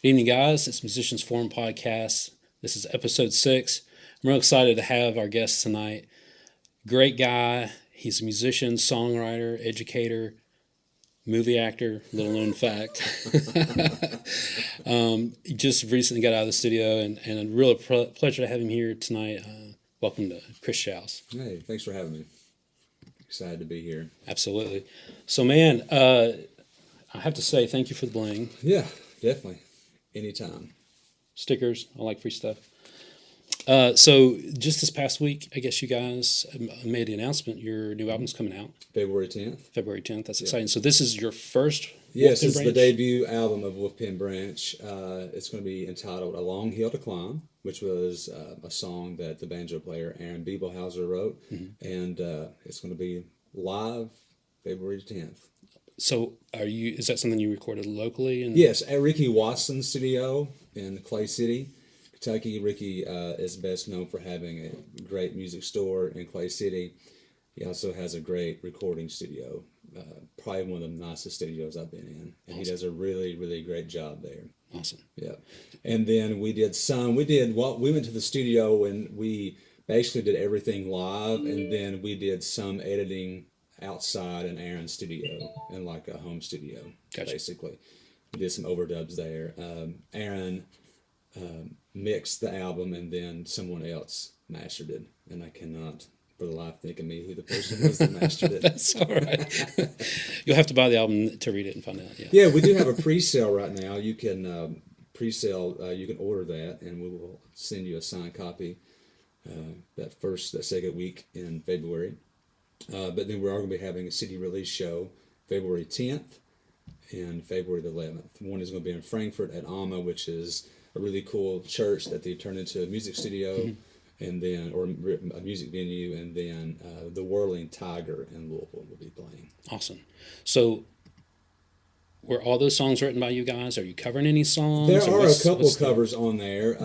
Good evening, guys. It's Musicians Forum Podcast. This is episode 6. I'm real excited to have our guest tonight. Great guy. He's a musician, songwriter, educator, movie actor, little known fact. He just recently got out of the studio, and a real pleasure to have him here tonight. Welcome to Chris Shouse. Hey, thanks for having me. Excited to be here. Absolutely. So, man, I have to say thank you for the bling. Yeah, definitely. Anytime. Stickers. I like free stuff. So just this past week, I guess you guys made the announcement your new album's coming out. February 10th. February 10th. That's exciting. So this is your first Yes, Wolfpen it's Branch? the debut album of Wolfpen Branch. It's going to be entitled A Long Hill to Climb, which was a song that the banjo player Aaron Bebelhauser wrote. Mm-hmm. And it's going to be live February 10th. So is that something you recorded locally? Yes, at Ricky Watson's studio in Clay City, Kentucky. Ricky is best known for having a great music store in Clay City. He also has a great recording studio, probably one of the nicest studios I've been in. And awesome. He does a really, really great job there. Awesome. Yeah. And then we went to the studio and we basically did everything live, and then we did some editing outside in Aaron's studio, in like a home studio. Gotcha. Basically. We did some overdubs there. Aaron mixed the album, and then someone else mastered it, and I cannot for the life think of me who the person was that mastered it. That's all right. You'll have to buy the album to read it and find out. Yeah, we do have a pre-sale right now. You can pre-sale. You can order that, and we will send you a signed copy that second week in February. But then we are going to be having a CD release show February 10th and February the 11th. One is going to be in Frankfurt at Alma, which is a really cool church that they turned into a music studio, mm-hmm. and then or a music venue, and then the Whirling Tiger in Louisville will be playing. Awesome. So were all those songs written by you guys? Are you covering any songs? There are a couple of covers on there.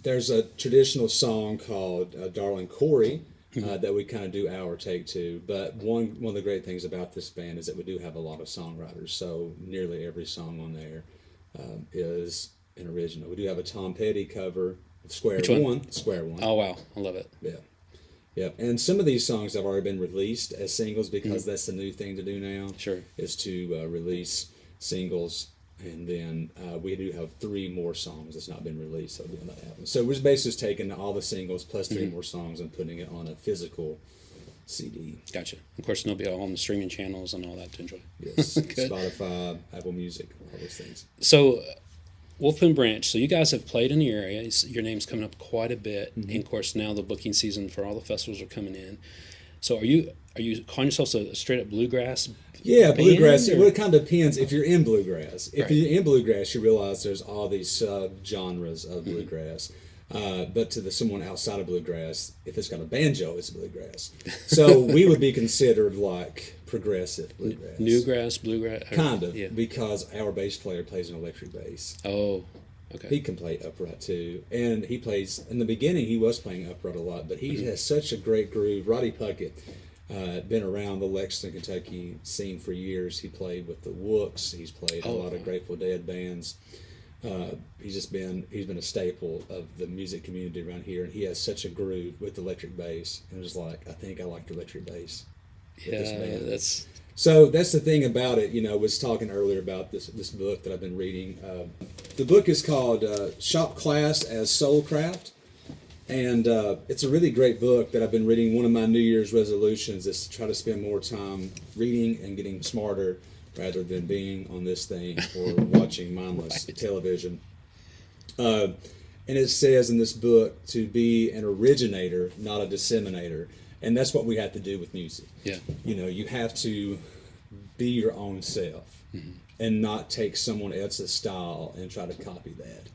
There's a traditional song called Darling Corey, that we kind of do our take to, but one of the great things about this band is that we do have a lot of songwriters, so nearly every song on there is an original. We do have a Tom Petty cover of Square One. Oh wow, I love it. Yeah, and some of these songs have already been released as singles because that's the new thing to do now. Sure, is to release singles. And then we do have 3 more songs that's not been released on that album. So we're basically just taking all the singles plus 3 more songs and putting it on a physical CD. Gotcha. Of course, they'll be all on the streaming channels and all that to enjoy. Yes, Spotify, Apple Music, all those things. So, Wolfpen Branch, so you guys have played in the area. Your name's coming up quite a bit. Mm-hmm. And, of course, now the booking season for all the festivals are coming in. So are you calling yourselves a straight-up bluegrass Yeah, bluegrass. Or? Well, it kind of depends if you're in bluegrass. If right. you're in bluegrass, you realize there's all these sub-genres of bluegrass. But to someone outside of bluegrass, if it's got a banjo, it's bluegrass. So we would be considered like progressive bluegrass. Newgrass, bluegrass? Kind of, because our bass player plays an electric bass. Oh, okay. He can play upright too. And he plays, in the beginning he was playing upright a lot, but he has such a great groove. Roddy Puckett, been around the Lexington, Kentucky scene for years. He played with the Wooks. He's played a lot of Grateful Dead bands. He's been a staple of the music community around here, and he has such a groove with electric bass. And it was like, I think I like electric bass. So that's the thing about it. I was talking earlier about this book that I've been reading. The book is called Shop Class as Soulcraft. And it's a really great book that I've been reading. One of my New Year's resolutions is to try to spend more time reading and getting smarter rather than being on this thing or watching mindless television. And it says in this book to be an originator, not a disseminator. And that's what we have to do with music. Yeah. You have to be your own self, mm-hmm. and not take someone else's style and try to copy that.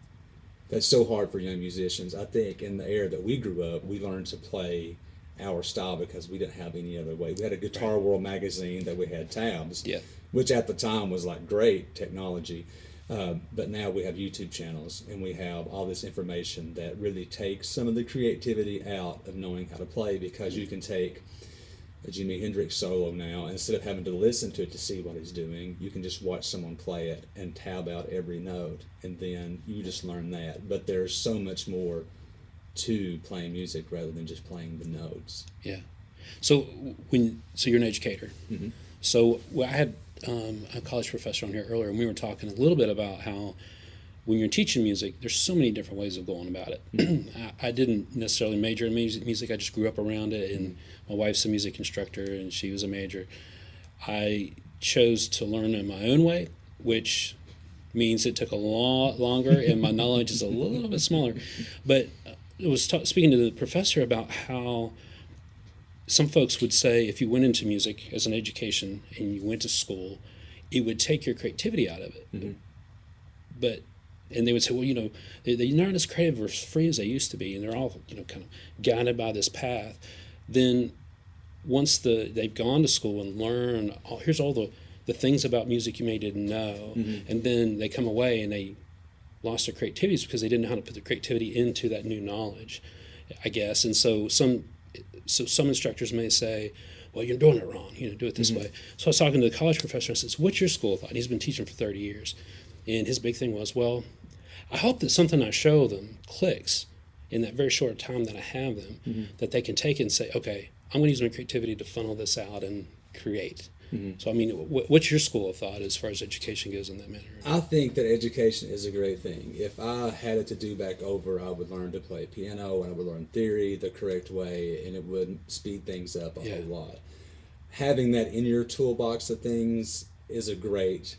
That's so hard for young musicians. I think in the era that we grew up, we learned to play our style because we didn't have any other way. We had a Guitar World magazine that we had tabs, which at the time was like great technology. But now we have YouTube channels, and we have all this information that really takes some of the creativity out of knowing how to play, because you can take a Jimi Hendrix solo now, instead of having to listen to it to see what he's doing, you can just watch someone play it and tab out every note, and then you just learn that. But there's so much more to playing music rather than just playing the notes. Yeah. So you're an educator. Mm-hmm. So I had a college professor on here earlier, and we were talking a little bit about how when you're teaching music, there's so many different ways of going about it. I didn't necessarily major in music. I just grew up around it, and my wife's a music instructor, and she was a major. I chose to learn in my own way, which means it took a lot longer, and my knowledge is a little bit smaller. But I was speaking to the professor about how some folks would say if you went into music as an education and you went to school, it would take your creativity out of it. Mm-hmm. And they would say, well, they're not as creative or free as they used to be, and they're all, kind of guided by this path. Then once they've gone to school and learned, here's all the things about music you may didn't know, mm-hmm. and then they come away and they lost their creativity because they didn't know how to put the creativity into that new knowledge, I guess. And so some instructors may say, well, you're doing it wrong, do it this mm-hmm. way. So I was talking to the college professor, and I said, what's your school of thought? And he's been teaching for 30 years. And his big thing was, well, I hope that something I show them clicks in that very short time that I have them, mm-hmm. that they can take it and say, okay, I'm going to use my creativity to funnel this out and create. Mm-hmm. So, what's your school of thought as far as education goes in that matter? I think that education is a great thing. If I had it to do back over, I would learn to play piano, and I would learn theory the correct way, and it would speed things up a whole lot. Having that in your toolbox of things is a great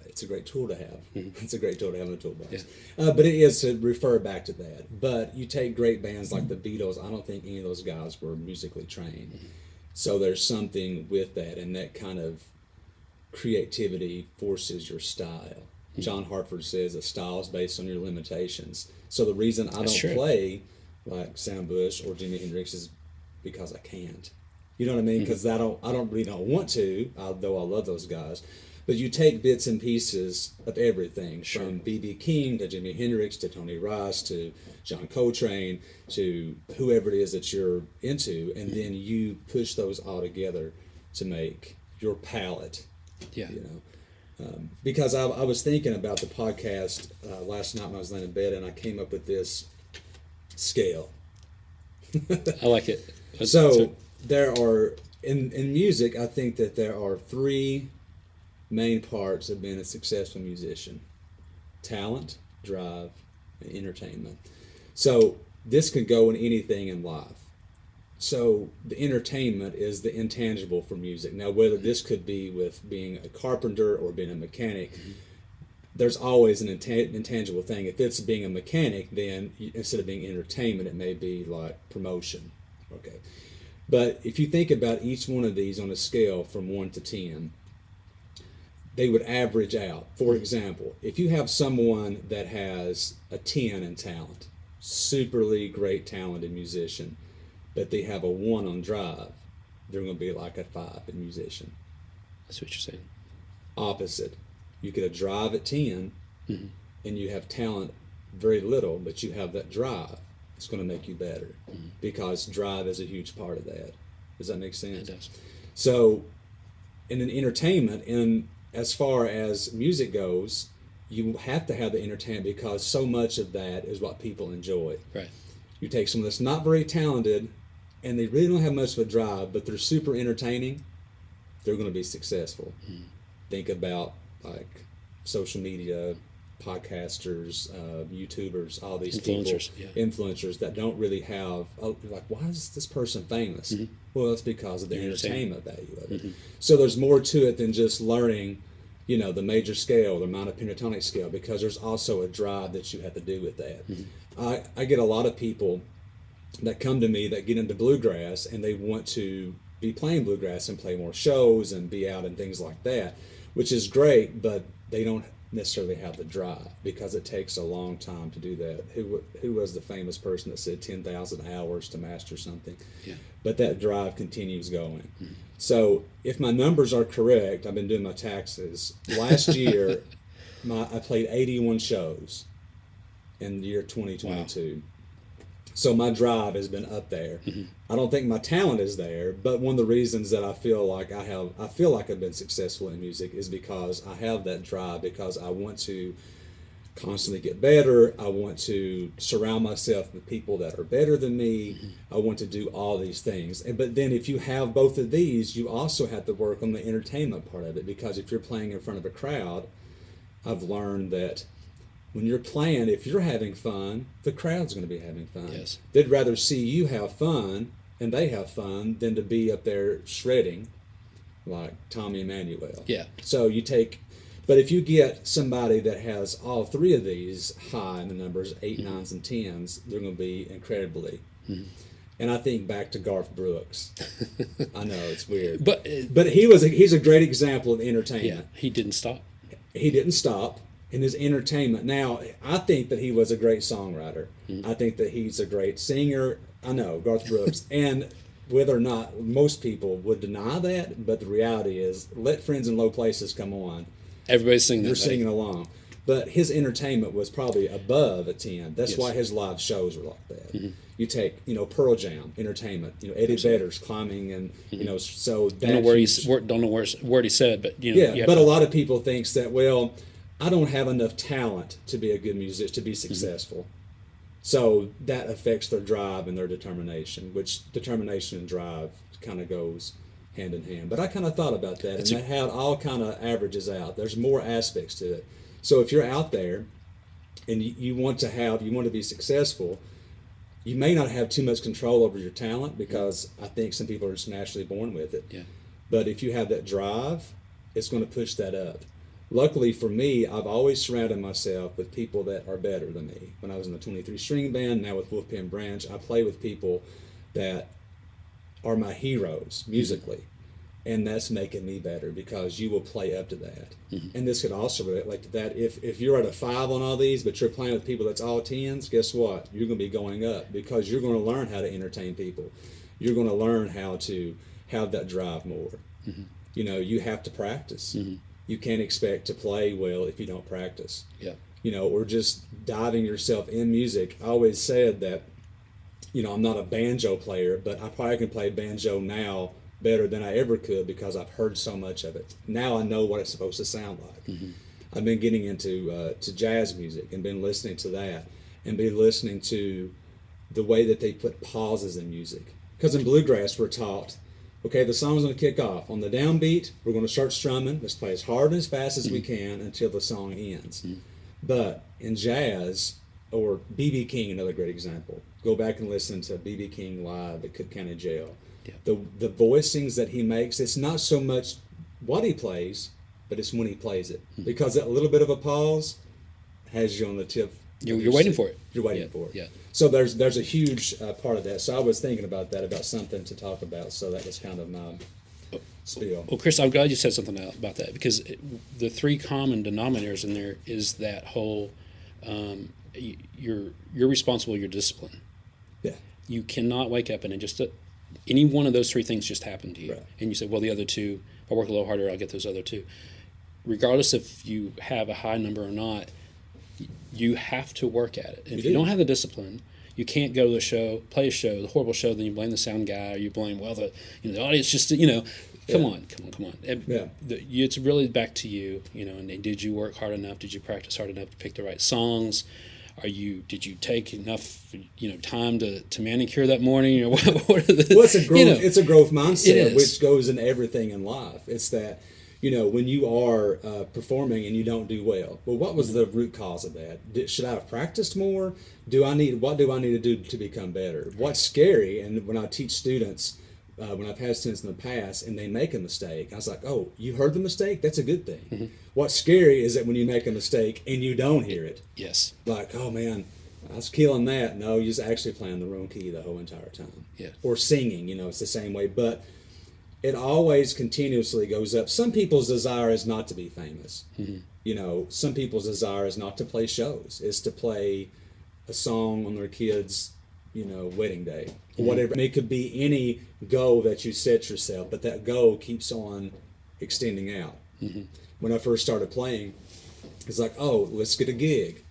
it's a great tool to have. Mm-hmm. It's a great tool to have in the toolbox. Yeah. But it is to refer back to that. But you take great bands like the Beatles, I don't think any of those guys were musically trained. Mm-hmm. So there's something with that, and that kind of creativity forces your style. Mm-hmm. John Hartford says that style is based on your limitations. So the reason I don't play like Sam Bush or Jimi Hendrix is because I can't. You know what I mean? Because mm-hmm. I don't really want to, though I love those guys. But you take bits and pieces of everything, from B.B. King to Jimi Hendrix to Tony Rice to John Coltrane to whoever it is that you're into, and then you push those all together to make your palette. Yeah. Because I was thinking about the podcast last night when I was laying in bed, and I came up with this scale. I like it. So there are, in music, I think that there are three main parts of being a successful musician: talent, drive, and entertainment. So this could go in anything in life. So the entertainment is the intangible for music. Now, whether this could be with being a carpenter or being a mechanic, mm-hmm. there's always an intangible thing. If it's being a mechanic, then instead of being entertainment, it may be like promotion. Okay. But if you think about each one of these on a scale from 1 to 10, they would average out. For example, if you have someone that has a 10 in talent, superly great talented musician, but they have a 1 on drive, they're going to be like a 5 in musician. That's what you're saying. Opposite. You get a drive at 10, mm-hmm. and you have talent very little, but you have that drive. It's going to make you better, mm-hmm. because drive is a huge part of that. Does that make sense? It does. So in an entertainment, as far as music goes, you have to have the entertainment, because so much of that is what people enjoy. Right. You take someone that's not very talented, and they really don't have much of a drive, but they're super entertaining, they're going to be successful. Mm. Think about like social media, podcasters, YouTubers, all these influencers that don't really have, like, why is this person famous? Mm-hmm. Well, it's because of the entertainment value of it. Mm-hmm. So there's more to it than just learning, the major scale, the monopentatomic scale, because there's also a drive that you have to do with that. Mm-hmm. I get a lot of people that come to me that get into bluegrass, and they want to be playing bluegrass and play more shows and be out and things like that, which is great, but they don't necessarily have the drive, because it takes a long time to do that. Who was the famous person that said 10,000 hours to master something? Yeah. But that drive continues going. Mm-hmm. So if my numbers are correct, I've been doing my taxes. Last year, I played 81 shows in the year 2022. Wow. So my drive has been up there. I don't think my talent is there, but one of the reasons that I feel like I've been successful in music is because I have that drive, because I want to constantly get better. I want to surround myself with people that are better than me. I want to do all these things. But then if you have both of these, you also have to work on the entertainment part of it, because if you're playing in front of a crowd, I've learned that when you're playing, if you're having fun, the crowd's going to be having fun. Yes. They'd rather see you have fun and they have fun than to be up there shredding like Tommy Emmanuel. Yeah. So but if you get somebody that has all three of these high in the numbers, 8, 9s, and 10s, they're going to be incredibly. And I think back to Garth Brooks. I know, it's weird. But he's a great example of entertainment. Yeah, he didn't stop. He didn't stop in his entertainment. Now, I think that he was a great songwriter. I think that he's a great singer. I know, Garth Brooks. And whether or not most people would deny that, but the reality is, let Friends in Low Places come on. Everybody's singing that. You're singing along. But his entertainment was probably above a 10. That's Yes. why his live shows were like that. You take, Pearl Jam, entertainment. Eddie Vedder's climbing, and so that. Don't know what word he said, but Yeah, but a lot of people thinks that, well, I don't have enough talent to be a good musician, to be successful. So that affects their drive and their determination, which determination and drive kind of goes hand in hand. But I kind of thought about that, and that how it all kind of averages out. There's more aspects to it. So if you're out there and you want to be successful, you may not have too much control over your talent, because I think some people are just naturally born with it. Yeah. But if you have that drive, it's going to push that up. Luckily for me, I've always surrounded myself with people that are better than me. When I was in the 23 string band, now with Wolfpen Branch, I play with people that are my heroes musically. And that's making me better, because you will play up to that. And this could also relate to that. If you're at a 5 on all these, but you're playing with people that's all 10s, guess what? You're going to be going up, because you're going to learn how to entertain people. You're going to learn how to have that drive more. You have to practice. You can't expect to play well if you don't practice. Yeah. Or just diving yourself in music. I always said that, I'm not a banjo player, but I probably can play banjo now better than I ever could, because I've heard so much of it. Now I know what it's supposed to sound like. I've been getting into to jazz music and been listening to that, and been listening to the way that they put pauses in music. Because in bluegrass we're taught, okay, the song's going to kick off. On the downbeat, we're going to start strumming. Let's play as hard and as fast as we can until the song ends. But in jazz, or B.B. King, another great example. Go back and listen to B.B. King live at Cook County Jail. Yeah. The voicings that he makes, it's not so much what he plays, but it's when he plays it. Because that little bit of a pause has you on the tip. You're waiting for it. You're waiting for it. Yeah. So there's a huge part of that. So I was thinking about that, about something to talk about. So that was kind of my spiel. Well, Chris, I'm glad you said something about that, because the 3 common denominators in there is that whole you're responsible, your discipline. Yeah. You cannot wake up and it just any one of those 3 things just happened to you. Right. And you say, well, the other 2, if I work a little harder, I'll get those other 2. Regardless if you have a high number or not, you have to work at it. And if you don't have the discipline, you can't go to the show, play a show, the horrible show, then you blame the sound guy, or you blame, the audience just, come on. And it's really back to you, and did you work hard enough? Did you practice hard enough to pick the right songs? Did you take enough, time to manicure that morning? What are the, well, it's a growth mindset, which goes in everything in life. It's that, when you are performing and you don't do well, what was the root cause of that? Should I have practiced more? What do I need to do to become better? What's scary, and when I teach students, when I've had students in the past and they make a mistake, I was like, oh, you heard the mistake? That's a good thing. What's scary is that when you make a mistake and you don't hear it. Yes. Like, oh man, I was killing that. No, you're just actually playing the wrong key the whole entire time. Yeah. Or singing, it's the same way. But it always continuously goes up. Some people's desire is not to be famous. Some people's desire is not to play shows. It's to play a song on their kids' wedding day, or whatever. It could be any goal that you set yourself, but that goal keeps on extending out. When I first started playing, it's like, oh, let's get a gig.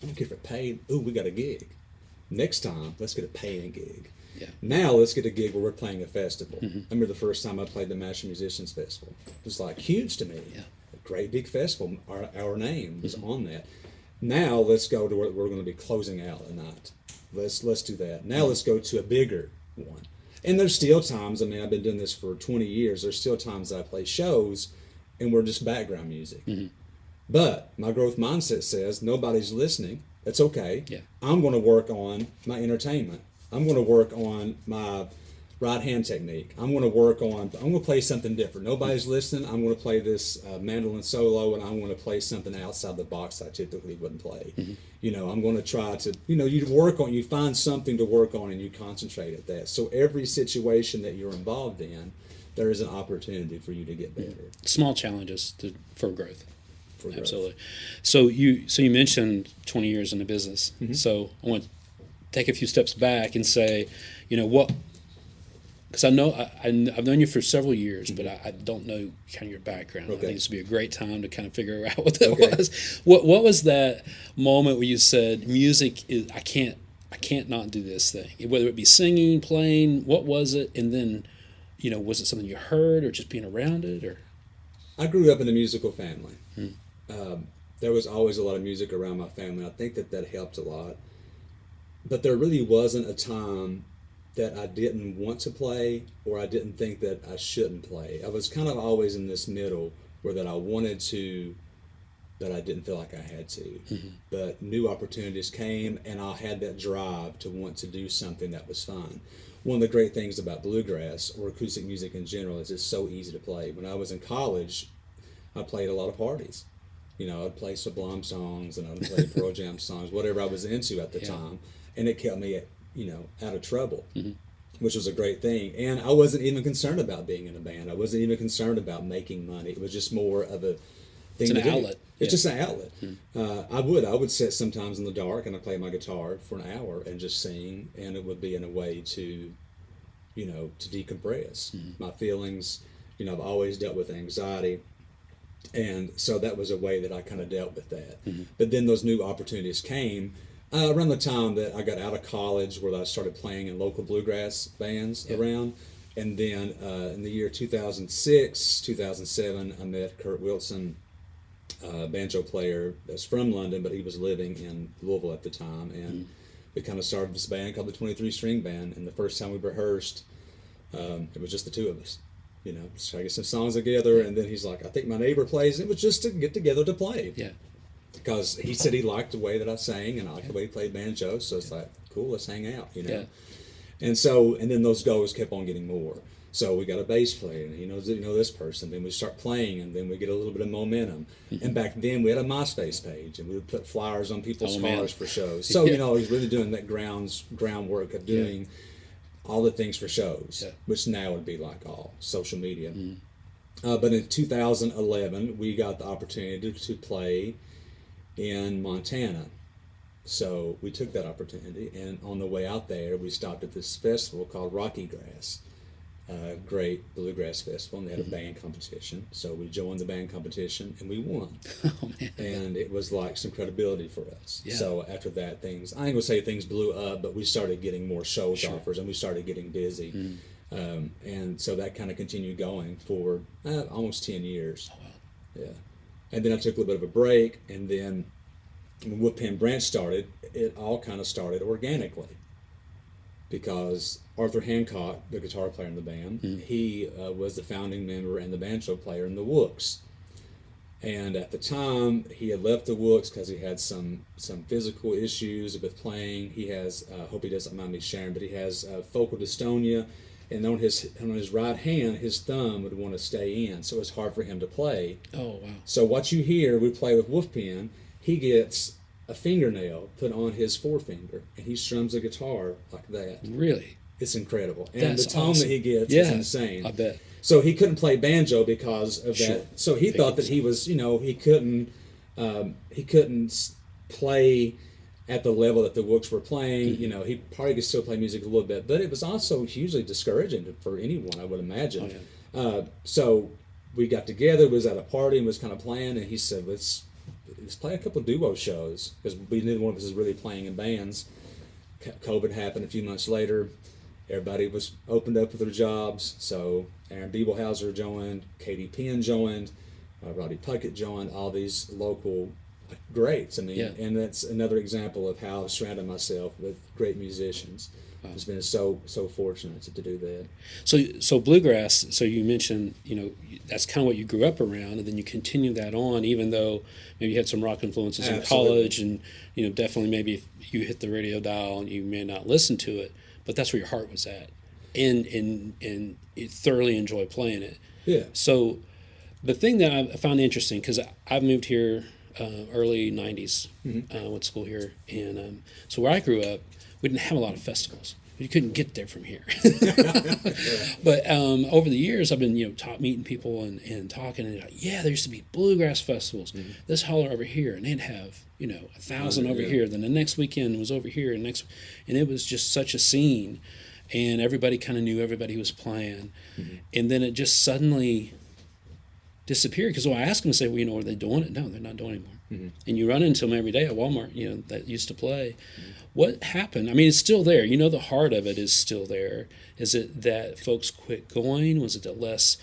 I don't care if it paid. Ooh, we got a gig. Next time, let's get a paying gig. Yeah. Now let's get a gig where we're playing a festival. I remember the first time I played the Master Musicians Festival. It was like huge to me. Yeah. A great big festival. Our name was on that. Now let's go to where we're going to be closing out a night. Let's do that. Now let's go to a bigger one. And there's still times, I mean, I've been doing this for 20 years. There's still times that I play shows and we're just background music. But my growth mindset says nobody's listening. That's okay. Yeah. I'm going to work on my entertainment. I'm going to work on my right hand technique. I'm going to play something different. Nobody's listening. I'm going to play this mandolin solo, and I'm going to play something outside the box I typically wouldn't play. You know, I'm going to try to, you find something to work on and you concentrate at that. So every situation that you're involved in, there is an opportunity for you to get better. Small challenges for growth. For growth. Absolutely. So you mentioned 20 years in the business. So I want to take a few steps back and say, what, because I know I've known you for several years, but I don't know kind of your background. Okay. I think this would be a great time to kind of figure out what that was. What was that moment where you said, music is, I can't not do this thing, whether it be singing, playing, what was it? And then, was it something you heard or just being around it? Or I grew up in a musical family. There was always a lot of music around my family. I think that helped a lot. But there really wasn't a time that I didn't want to play or I didn't think that I shouldn't play. I was kind of always in this middle where that I wanted to, that I didn't feel like I had to. But new opportunities came and I had that drive to want to do something that was fun. One of the great things about bluegrass or acoustic music in general is it's so easy to play. When I was in college, I played a lot of parties. I'd play Sublime songs and I'd play Pearl Jam songs, whatever I was into at the time. And it kept me, out of trouble, which was a great thing. And I wasn't even concerned about being in a band. I wasn't even concerned about making money. It was just more of a thing. It's an outlet. It's just an outlet. I would sit sometimes in the dark and I'd play my guitar for an hour and just sing, and it would be in a way to, to decompress my feelings. I've always dealt with anxiety. And so that was a way that I kind of dealt with that. But then those new opportunities came around the time that I got out of college, where I started playing in local bluegrass bands around. And then in the year 2006, 2007, I met Kurt Wilson, a banjo player that's from London, but he was living in Louisville at the time. And we kind of started this band called the 23 String Band. And the first time we rehearsed, it was just the two of us. Just try to get some songs together, and then he's like, I think my neighbor plays. It was just to get together to play. Yeah. Because he said he liked the way that I sang, and I liked the way he played banjo, so it's like, cool, let's hang out, Yeah. And then those goals kept on getting more. So we got a bass player, and he knows this person. Then we start playing, and then we get a little bit of momentum. And back then we had a MySpace page, and we would put flyers on people's cars for shows. So he's really doing that groundwork of doing all the things for shows, which now would be like all social media. But in 2011, we got the opportunity to play in Montana. So we took that opportunity, and on the way out there, we stopped at this festival called Rocky Grass, a great bluegrass festival, and they had a band competition. So we joined the band competition, and we won. Oh, man. And it was like some credibility for us. Yeah. So after that, I ain't gonna say things blew up, but we started getting more shows offers, and we started getting busy. And so that kind of continued going for almost 10 years. Oh, wow. Yeah. And then I took a little bit of a break, and then when Wolfpan Branch started, it all kind of started organically. Because Arthur Hancock, the guitar player in the band, he was the founding member and the banjo player in the Wooks. And at the time, he had left the Wooks because he had some physical issues with playing. He has, I hope he doesn't mind me sharing, but he has focal dystonia. And on his right hand, his thumb would want to stay in, so it's hard for him to play. Oh, wow. So what you hear, we play with Wolfpan, he gets a fingernail put on his forefinger, and he strums the guitar like that. Really? It's incredible. And the tone that he gets is insane. I bet. So he couldn't play banjo because of that. So he thought that he was, he couldn't play at the level that the Wooks were playing. He probably could still play music a little bit, but it was also hugely discouraging for anyone, I would imagine. Oh, yeah. So we got together, was at a party, and was kind of playing, and he said, let's play a couple of duo shows, because neither one of us is really playing in bands. COVID happened a few months later. Everybody was opened up with their jobs. So Aaron Biebelhauser joined, Katie Penn joined, Roddy Puckett joined, all these local greats. I mean, and that's another example of how I've surrounded myself with great musicians. It's been so fortunate to do that. So bluegrass. So you mentioned, that's kind of what you grew up around, and then you continue that on, even though maybe you had some rock influences in college, and definitely maybe if you hit the radio dial and you may not listen to it, but that's where your heart was at, and you thoroughly enjoy playing it. Yeah. So the thing that I found interesting, because I moved here early '90s, went to school here, and so where I grew up, we didn't have a lot of festivals. You couldn't get there from here. But over the years, I've been meeting people and talking, and there used to be bluegrass festivals. This holler over here, and they'd have 1,000 over here. Then the next weekend was over here, and it was just such a scene, and everybody kind of knew everybody was playing, and then it just suddenly disappeared. Because I asked them to say, are they doing it? No, they're not doing it anymore. And you run into them every day at Walmart, that used to play. What happened? I mean, it's still there. The heart of it is still there. Is it that folks quit going? Was it that less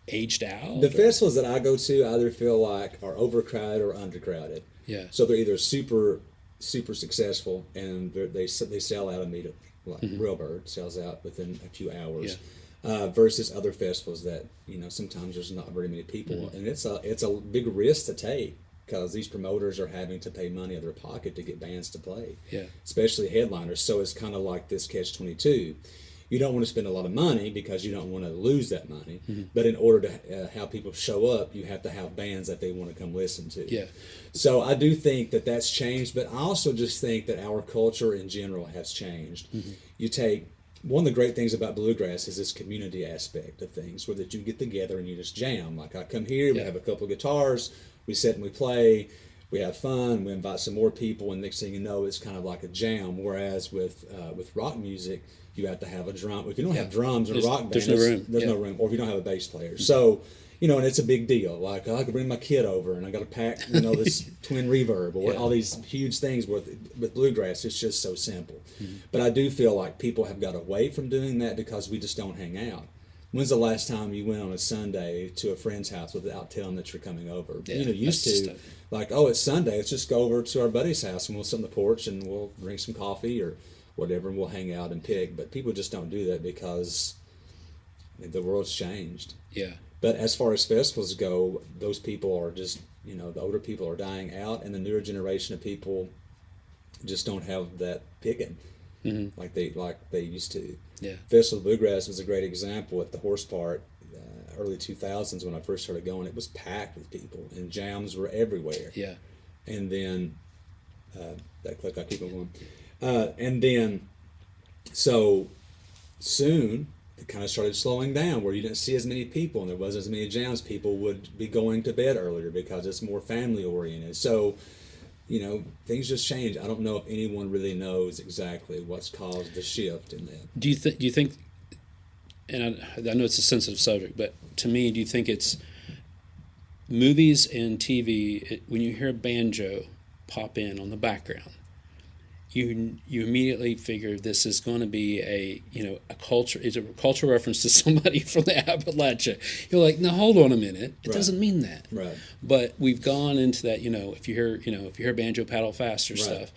aged out? The festivals that I go to, I either feel like are overcrowded or undercrowded. Yeah. So they're either super successful and they sell out immediately. Like Railbird sells out within a few hours. Yeah. Versus other festivals that sometimes there's not very many people, and it's a big risk to take, because these promoters are having to pay money out of their pocket to get bands to play, especially headliners. So it's kind of like this catch-22. You don't want to spend a lot of money because you don't want to lose that money, but in order to have people show up, you have to have bands that they want to come listen to. Yeah. So I do think that that's changed, but I also just think that our culture in general has changed. You take one of the great things about bluegrass is this community aspect of things, where that you get together and you just jam. Like I come here, we have a couple of guitars, we sit and we play, we have fun, we invite some more people, and next thing you know, it's kind of like a jam. Whereas with rock music, you have to have a drum. If you don't have drums in a rock band, there's no room. Or if you don't have a bass player. So, and it's a big deal. Like I could bring my kid over, and I got to pack, this twin reverb, or all these huge things. With bluegrass, it's just so simple. But I do feel like people have got away from doing that because we just don't hang out. When's the last time you went on a Sunday to a friend's house without telling that you're coming over? Used to, it's Sunday, let's just go over to our buddy's house and we'll sit on the porch and we'll drink some coffee or whatever, and we'll hang out and pick. But people just don't do that because the world's changed. Yeah. But as far as festivals go, those people are just, the older people are dying out, and the newer generation of people just don't have that picking like they used to. Yeah. Festival of Bluegrass was a great example at the Horse Park, early 2000s when I first started going. It was packed with people, and jams were everywhere. Yeah. And then that click, I keep on going. And then so soon it kind of started slowing down, where you didn't see as many people and there wasn't as many jams. People would be going to bed earlier because it's more family oriented. So things just change. I don't know if anyone really knows exactly what's caused the shift in that. Do you think, and I know it's a sensitive subject, but to me, do you think it's movies and TV, when you hear a banjo pop in on the background, you immediately figure this is going to be a culture. It's a cultural reference to somebody from the Appalachia. You're like, no, hold on a minute. It doesn't mean that. Right. But we've gone into that. If you hear banjo paddle faster stuff.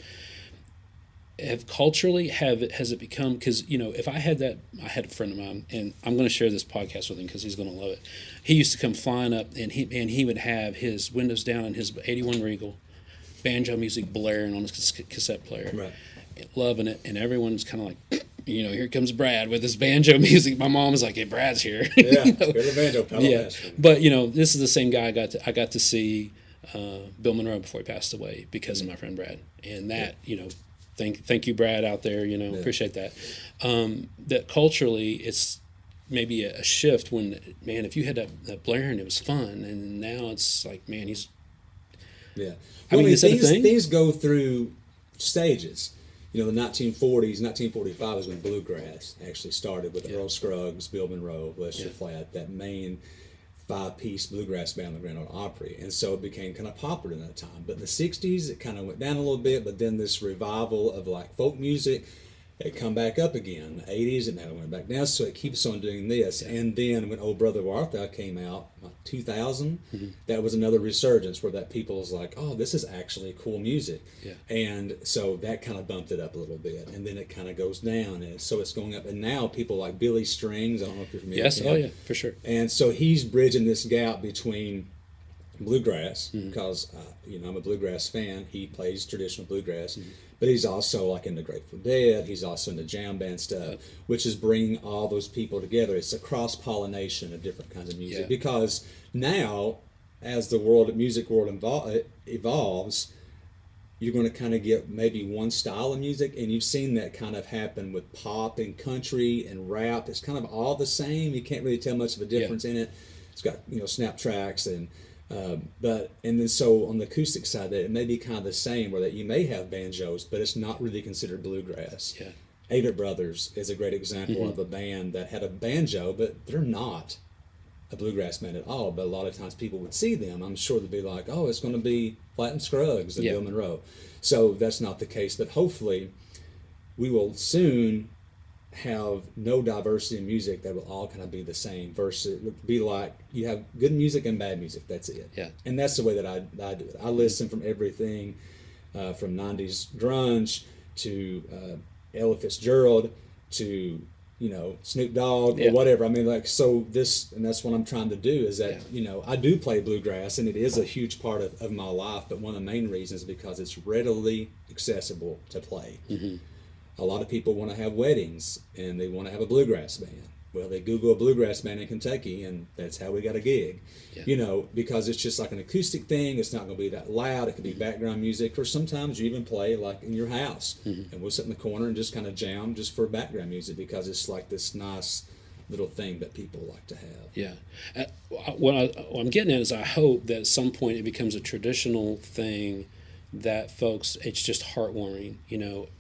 Has it become, because if I had a friend of mine, and I'm going to share this podcast with him because he's going to love it. He used to come flying up, and he would have his windows down in his '81 Regal, banjo music blaring on his cassette player, loving it, and everyone's kind of like, here comes Brad with his banjo music. My mom was like, "Hey, Brad's here." Yeah, here's the banjo pedal. Yeah, but this is the same guy I got to see Bill Monroe before he passed away because of my friend Brad, and that thank you, Brad, out there. Appreciate that. That culturally, it's maybe a shift when, man, if you had that blaring, it was fun, and now it's like, man, he's. Yeah. I mean, is that a thing? Things go through stages. The 1940s, 1945 is when bluegrass actually started with Earl Scruggs, Bill Monroe, Lester Flatt, that main 5-piece bluegrass band on the Grand Ole Opry, and so it became kind of popular in that time. But in the 60s, it kind of went down a little bit, but then this revival of like folk music, it come back up again. The 80s, and now it went back down, so it keeps on doing this. And then when Old Brother Wartha came out, like 2000, that was another resurgence where that people was like, oh, this is actually cool music. Yeah. And so that kind of bumped it up a little bit, and then it kind of goes down, and so it's going up. And now people like Billy Strings, I don't know if you're familiar Yes, with him. oh yeah, for sure. And so he's bridging this gap between bluegrass, because I'm a bluegrass fan. He plays traditional bluegrass, but he's also like in the Grateful Dead. He's also in the jam band stuff, which is bringing all those people together. It's a cross pollination of different kinds of music, because now, as the music world evolves, you're going to kind of get maybe one style of music, and you've seen that kind of happen with pop and country and rap. It's kind of all the same. You can't really tell much of a difference in it. It's got snap tracks and then so on the acoustic side, that it may be kind of the same, where that you may have banjos, but it's not really considered bluegrass. Yeah. Avett Brothers is a great example of a band that had a banjo, but they're not a bluegrass band at all. But a lot of times people would see them, I'm sure they'd be like, oh, it's going to be Flatt and Scruggs and Bill Monroe. So that's not the case, but hopefully we will soon have no diversity in music that will all kind of be the same, versus be like you have good music and bad music, that's it. Yeah. And that's the way that I do it. I listen from everything from 90s grunge to Ella Fitzgerald to Snoop Dogg or whatever. I mean, like, so this, and that's what I'm trying to do is that I do play bluegrass, and it is a huge part of my life, but one of the main reasons is because it's readily accessible to play. A lot of people want to have weddings, and they want to have a bluegrass band. Well, they Google a bluegrass band in Kentucky, and that's how we got a gig. Because it's just like an acoustic thing. It's not going to be that loud. It could be background music, or sometimes you even play like in your house, and we'll sit in the corner and just kind of jam just for background music, because it's like this nice little thing that people like to have. Yeah. What I'm getting at is I hope that at some point it becomes a traditional thing that folks, it's just heartwarming.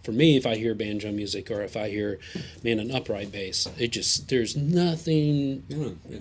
For me, if I hear banjo music, or if I hear, an upright bass, there's nothing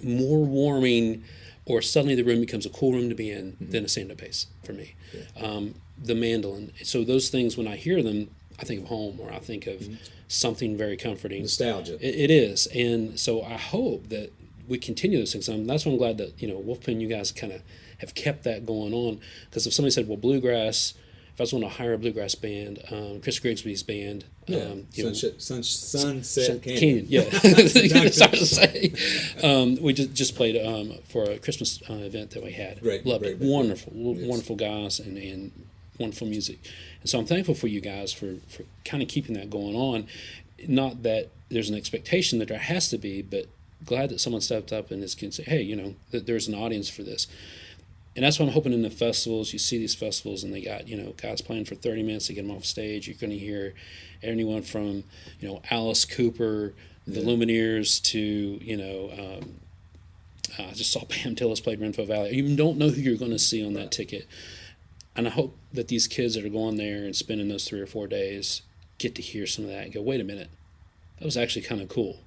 more warming, or suddenly the room becomes a cool room to be in than a stand-up bass for me. The mandolin. So those things, when I hear them, I think of home, or I think of something very comforting. Nostalgia. It is. And so I hope that we continue those things. That's why I'm glad that, Wolfpen, you guys kind of have kept that going on. Because if somebody said, well, bluegrass, if I was going to hire a bluegrass band, Chris Grigsby's band, Sunset Canyon. Yeah, sorry to say. We just played for a Christmas event that we had. Loved it. Wonderful guys and wonderful music. And so I'm thankful for you guys for kind of keeping that going on. Not that there's an expectation that there has to be, but glad that someone stepped up and can say, hey, that there's an audience for this. And that's what I'm hoping in the festivals. You see these festivals, and they got, guys playing for 30 minutes to get them off stage. You're going to hear anyone from, Alice Cooper, the Lumineers, to, I just saw Pam Tillis played Renfrew Valley. You don't know who you're going to see on that ticket. And I hope that these kids that are going there and spending those 3 or 4 days get to hear some of that and go, wait a minute, that was actually kind of cool,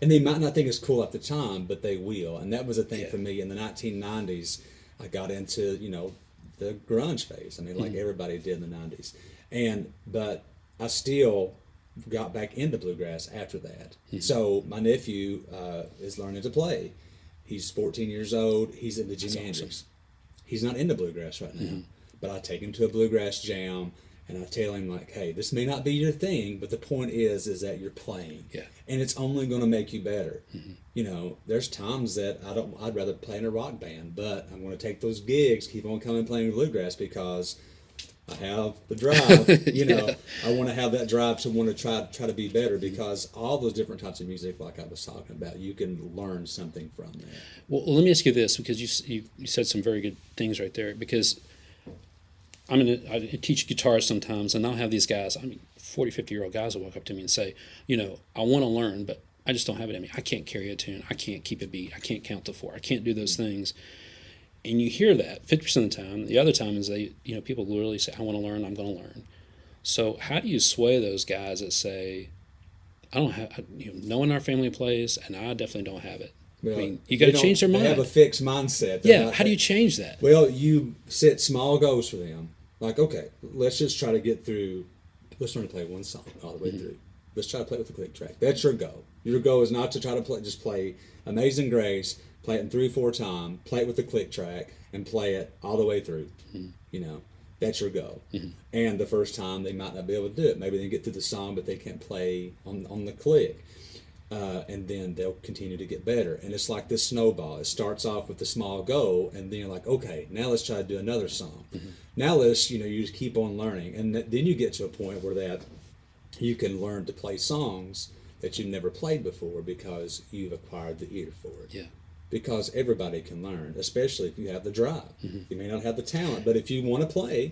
And they might not think it's cool at the time, but they will. And that was a thing for me in the 1990s. I got into, the grunge phase. I mean, like everybody did in the 90s. But I still got back into bluegrass after that. So my nephew is learning to play. He's 14 years old. He's into Jimi Hendrix. He's not into bluegrass right now. But I take him to a bluegrass jam, and I tell him, like, hey, this may not be your thing, but the point is that you're playing. Yeah. And it's only going to make you better. There's times that I'd rather play in a rock band, but I'm going to take those gigs, keep on coming playing bluegrass, because I have the drive. I want to have that drive to want to try to be better, because all those different types of music, like I was talking about, you can learn something from that. Well, let me ask you this, because you said some very good things right there, because I teach guitar sometimes, and I'll have these guys, 40, 50-year-old guys will walk up to me and say, I want to learn, but I just don't have it in me. I can't carry a tune. I can't keep a beat. I can't count to 4. I can't do those things. And you hear that 50% of the time. The other time is people literally say, I want to learn, I'm going to learn. So how do you sway those guys that say, I don't have, no one in our family plays, and I definitely don't have it. Well, I mean, you got to change their mind. They have a fixed mindset. Yeah, how do you change that? Well, you set small goals for them. Like, okay, let's just try to get through. Let's learn to play one song all the way through. Let's try to play with the click track. That's your goal. Your goal is not to try to play Amazing Grace, play it in 3 or 4 times, play it with the click track, and play it all the way through. You know, that's your goal. And the first time they might not be able to do it. Maybe they get through the song, but they can't play on the click. And then they'll continue to get better. And it's like this snowball. It starts off with a small goal, and then you're like, okay, now let's try to do another song. Now let's, you just keep on learning. And then you get to a point where that you can learn to play songs that you've never played before because you've acquired the ear for it. Yeah. Because everybody can learn, especially if you have the drive. You may not have the talent, but if you want to play,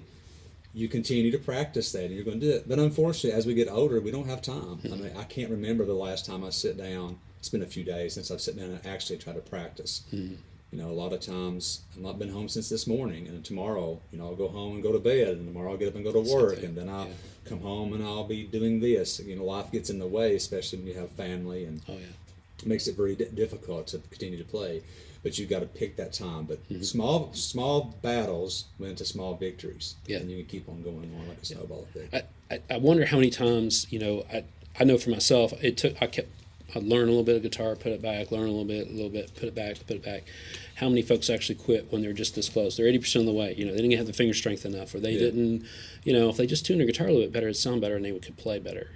you continue to practice that and you're going to do it. But unfortunately, as we get older, we don't have time. I mean, I can't remember the last time I sit down. It's been a few days since I've sat down and actually tried to practice. You know, a lot of times I've not been home since this morning, and tomorrow, I'll go home and go to bed, and tomorrow I'll get up and go to work, and then I'll come home and I'll be doing this. Life gets in the way, especially when you have family, and it makes it very difficult to continue to play. But you've got to pick that time. But small battles went to small victories, and you can keep on going on like a snowball effect. I wonder how many times, I know for myself, I learned a little bit of guitar, put it back, learn a little bit, put it back. How many folks actually quit when they're just this close? They're 80% of the way. They didn't have the finger strength enough, or they didn't, if they just tuned their guitar a little bit better, it'd sound better and they could play better,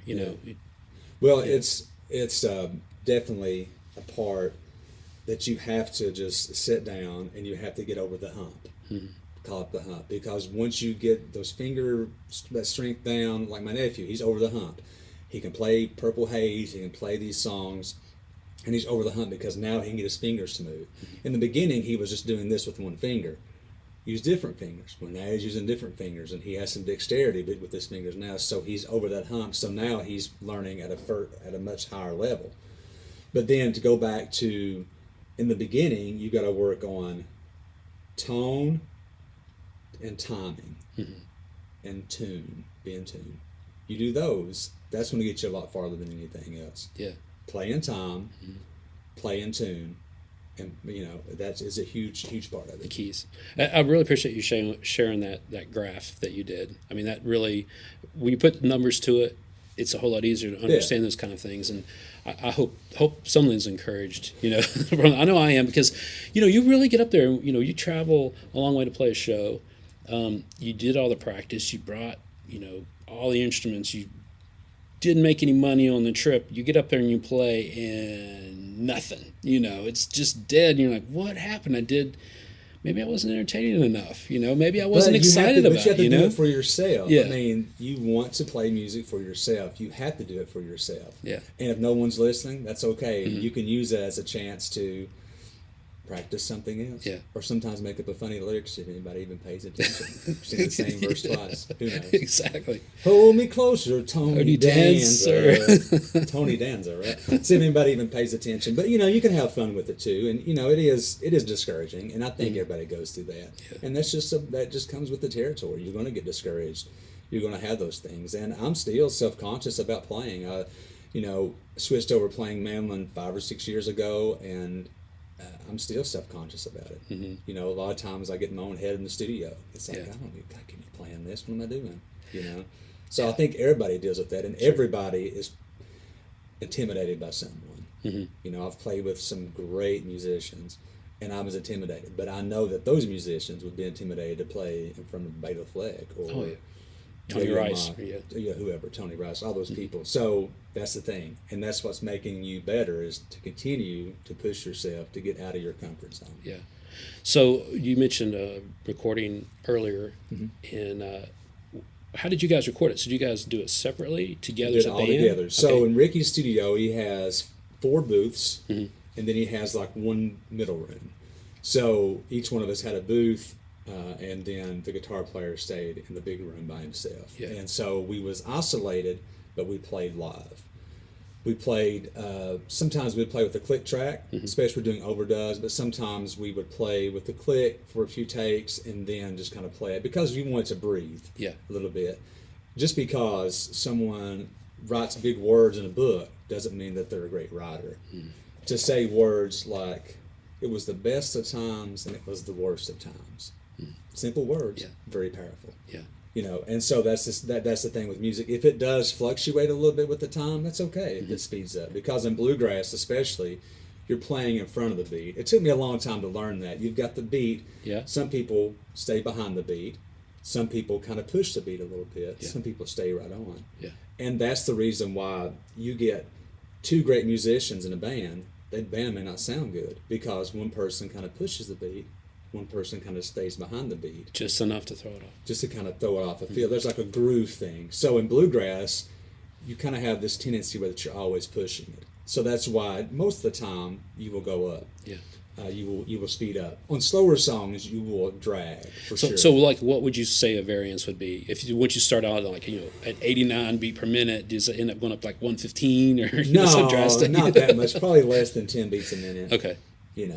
Well, it's definitely a part that you have to just sit down and you have to get over the hump. Call it the hump. Because once you get those that strength down, like my nephew, he's over the hump. He can play Purple Haze, he can play these songs, and he's over the hump because now he can get his fingers to move. In the beginning, he was just doing this with one finger. Use different fingers. Well, now he's using different fingers, and he has some dexterity with his fingers now, so he's over that hump. So now he's learning at a much higher level. But then to go back to, in the beginning, you got to work on tone and timing and tune, be in tune. You do those, that's going to get you a lot farther than anything else. Yeah. Play in time, play in tune, and that is a huge part of it. The keys. I really appreciate you sharing that graph that you did. I mean, that really, when you put numbers to it, it's a whole lot easier to understand those kind of things. And I hope someone's encouraged. I know I am, because you really get up there. You travel a long way to play a show. You did all the practice. You brought all the instruments. You didn't make any money on the trip. You get up there and you play, and nothing. It's just dead. And you're like, what happened? Maybe I wasn't entertaining enough. Maybe I wasn't excited about it. But you have to do it for yourself. Yeah. I mean, you want to play music for yourself. You have to do it for yourself. Yeah. And if no one's listening, that's okay. You can use that as a chance to practice something else. Yeah. Or sometimes make up a funny lyrics if anybody even pays attention. Sing the same verse twice. Who knows? Exactly. Hold me closer, Tony Dancer. Tony Danza, right? See if anybody even pays attention. But you can have fun with it too. And it is discouraging, and I think everybody goes through that. Yeah. And that just comes with the territory. You're going to get discouraged. You're going to have those things. And I'm still self-conscious about playing. I switched over playing mandolin 5 or 6 years ago, and I'm still self-conscious about it. A lot of times I get in my own head in the studio. It's like, I can be playing this. What am I doing? So I think everybody deals with that, and everybody is intimidated by someone. I've played with some great musicians, and I was intimidated. But I know that those musicians would be intimidated to play in front of Beta Fleck or Tony Rice, whoever, Tony Rice, all those people. So that's the thing, and that's what's making you better, is to continue to push yourself to get out of your comfort zone. Yeah. So you mentioned recording earlier, and how did you guys record it? So did you guys do it separately, together as a band? All together. So in Ricky's studio, he has 4 booths, and then he has like one middle room. So each one of us had a booth. And then the guitar player stayed in the big room by himself. Yeah. And so we was isolated, but we played live. We played, sometimes we'd play with the click track, especially doing overdubs, but sometimes we would play with the click for a few takes and then just kind of play it because we wanted to breathe a little bit. Just because someone writes big words in a book doesn't mean that they're a great writer. to say words like, it was the best of times and it was the worst of times. Simple words, very powerful. Yeah. You know, and so that's the thing with music. If it does fluctuate a little bit with the time, that's okay if it speeds up. Because in bluegrass especially, you're playing in front of the beat. It took me a long time to learn that. You've got the beat. Yeah. Some people stay behind the beat. Some people kind of push the beat a little bit. Yeah. Some people stay right on. Yeah. And that's the reason why you get two great musicians in a band. The band may not sound good because one person kind of pushes the beat, one person kind of stays behind the beat. Just enough to throw it off. Just to kind of throw it off the field. There's like a groove thing. So in bluegrass, you kind of have this tendency where that you're always pushing it. So that's why most of the time you will go up. Yeah. You will speed up. On slower songs, you will drag for sure. So like, what would you say a variance would be if once you start out like at 89 beat per minute, does it end up going up like 115 or no, so drastic? Not that much. Probably less than 10 beats a minute. Okay. You know,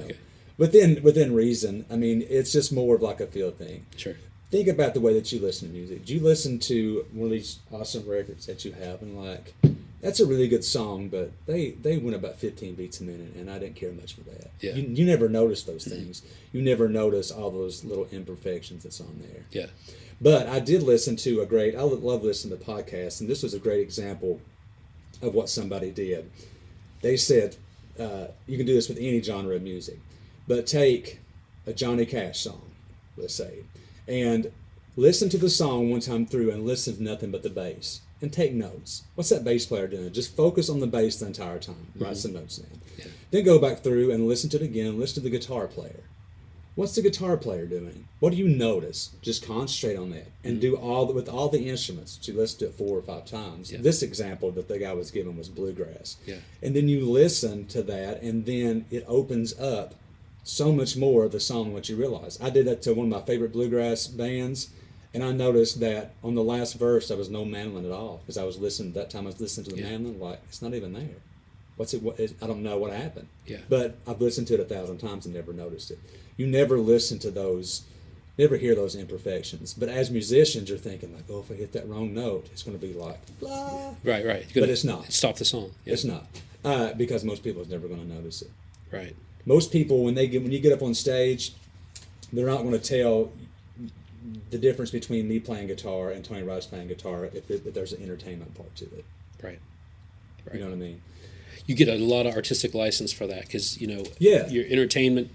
Okay. within reason. I mean, it's just more of like a feel thing. Sure. Think about the way that you listen to music. Do you listen to one of these awesome records that you have and like, that's a really good song, but they went about 15 beats a minute, and I didn't care much for that. Yeah. You never notice those things. You never notice all those little imperfections that's on there. Yeah. But I did listen to I love listening to podcasts, and this was a great example of what somebody did. They said, you can do this with any genre of music, but take a Johnny Cash song, let's say, and listen to the song one time through and listen to nothing but the bass. And take notes. What's that bass player doing? Just focus on the bass the entire time. Write some notes down. Yeah. Then go back through and listen to it again. And listen to the guitar player. What's the guitar player doing? What do you notice? Just concentrate on that. And do with all the instruments. You listen to it 4 or 5 times. Yeah. This example that the guy was given was bluegrass. Yeah. And then you listen to that, and then it opens up so much more of the song what you realize. I did that to one of my favorite bluegrass bands. And I noticed that on the last verse, there was no mandolin at all. Because I was listening to the mandolin, like, it's not even there. I don't know what happened. Yeah. But I've listened to it 1,000 times and never noticed it. You never listen to those, never hear those imperfections. But as musicians, you're thinking, like, oh, if I hit that wrong note, it's going to be like, blah. Right. But it's not. Stop the song. Yeah. It's not. Because most people is never going to notice it. Right. Most people, when you get up on stage, they're not going to tell the difference between me playing guitar and Tony Rice playing guitar if there's an entertainment part to it. Right. You know what I mean? You get a lot of artistic license for that because, Yeah. your entertainment,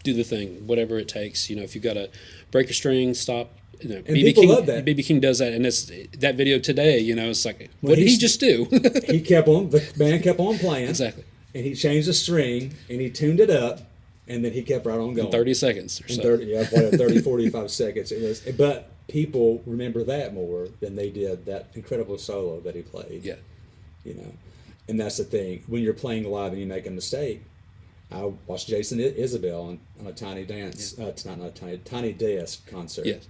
do the thing, whatever it takes. If you've got to break a string, stop. And people love that. BB King does that, and it's that video today. It's like, what did he just do? The band kept on playing. Exactly. And he changed the string, and he tuned it up, and then he kept right on going. In 30 seconds or so. 30, 45 seconds. But people remember that more than they did that incredible solo that he played. Yeah. And that's the thing. When you're playing live and you make a mistake, I watched Jason Isabel on a Tiny Dance, Tiny Desk concert. Yes.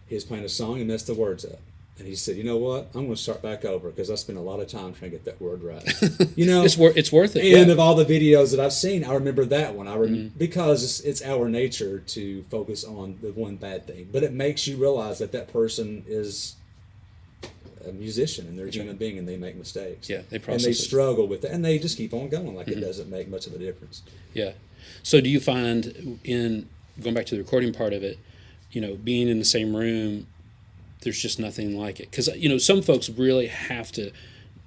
He was playing a song and messed the words up. And he said, you know what? I'm going to start back over because I spent a lot of time trying to get that word right. It's worth it. And of all the videos that I've seen, I remember that one. Because it's our nature to focus on the one bad thing. But it makes you realize that person is a musician and they're a human being and they make mistakes. Yeah, they process and they it. struggle with it and they just keep on going like it doesn't make much of a difference. Yeah. So do you find going back to the recording part of it, being in the same room, there's just nothing like it? Because, some folks really have to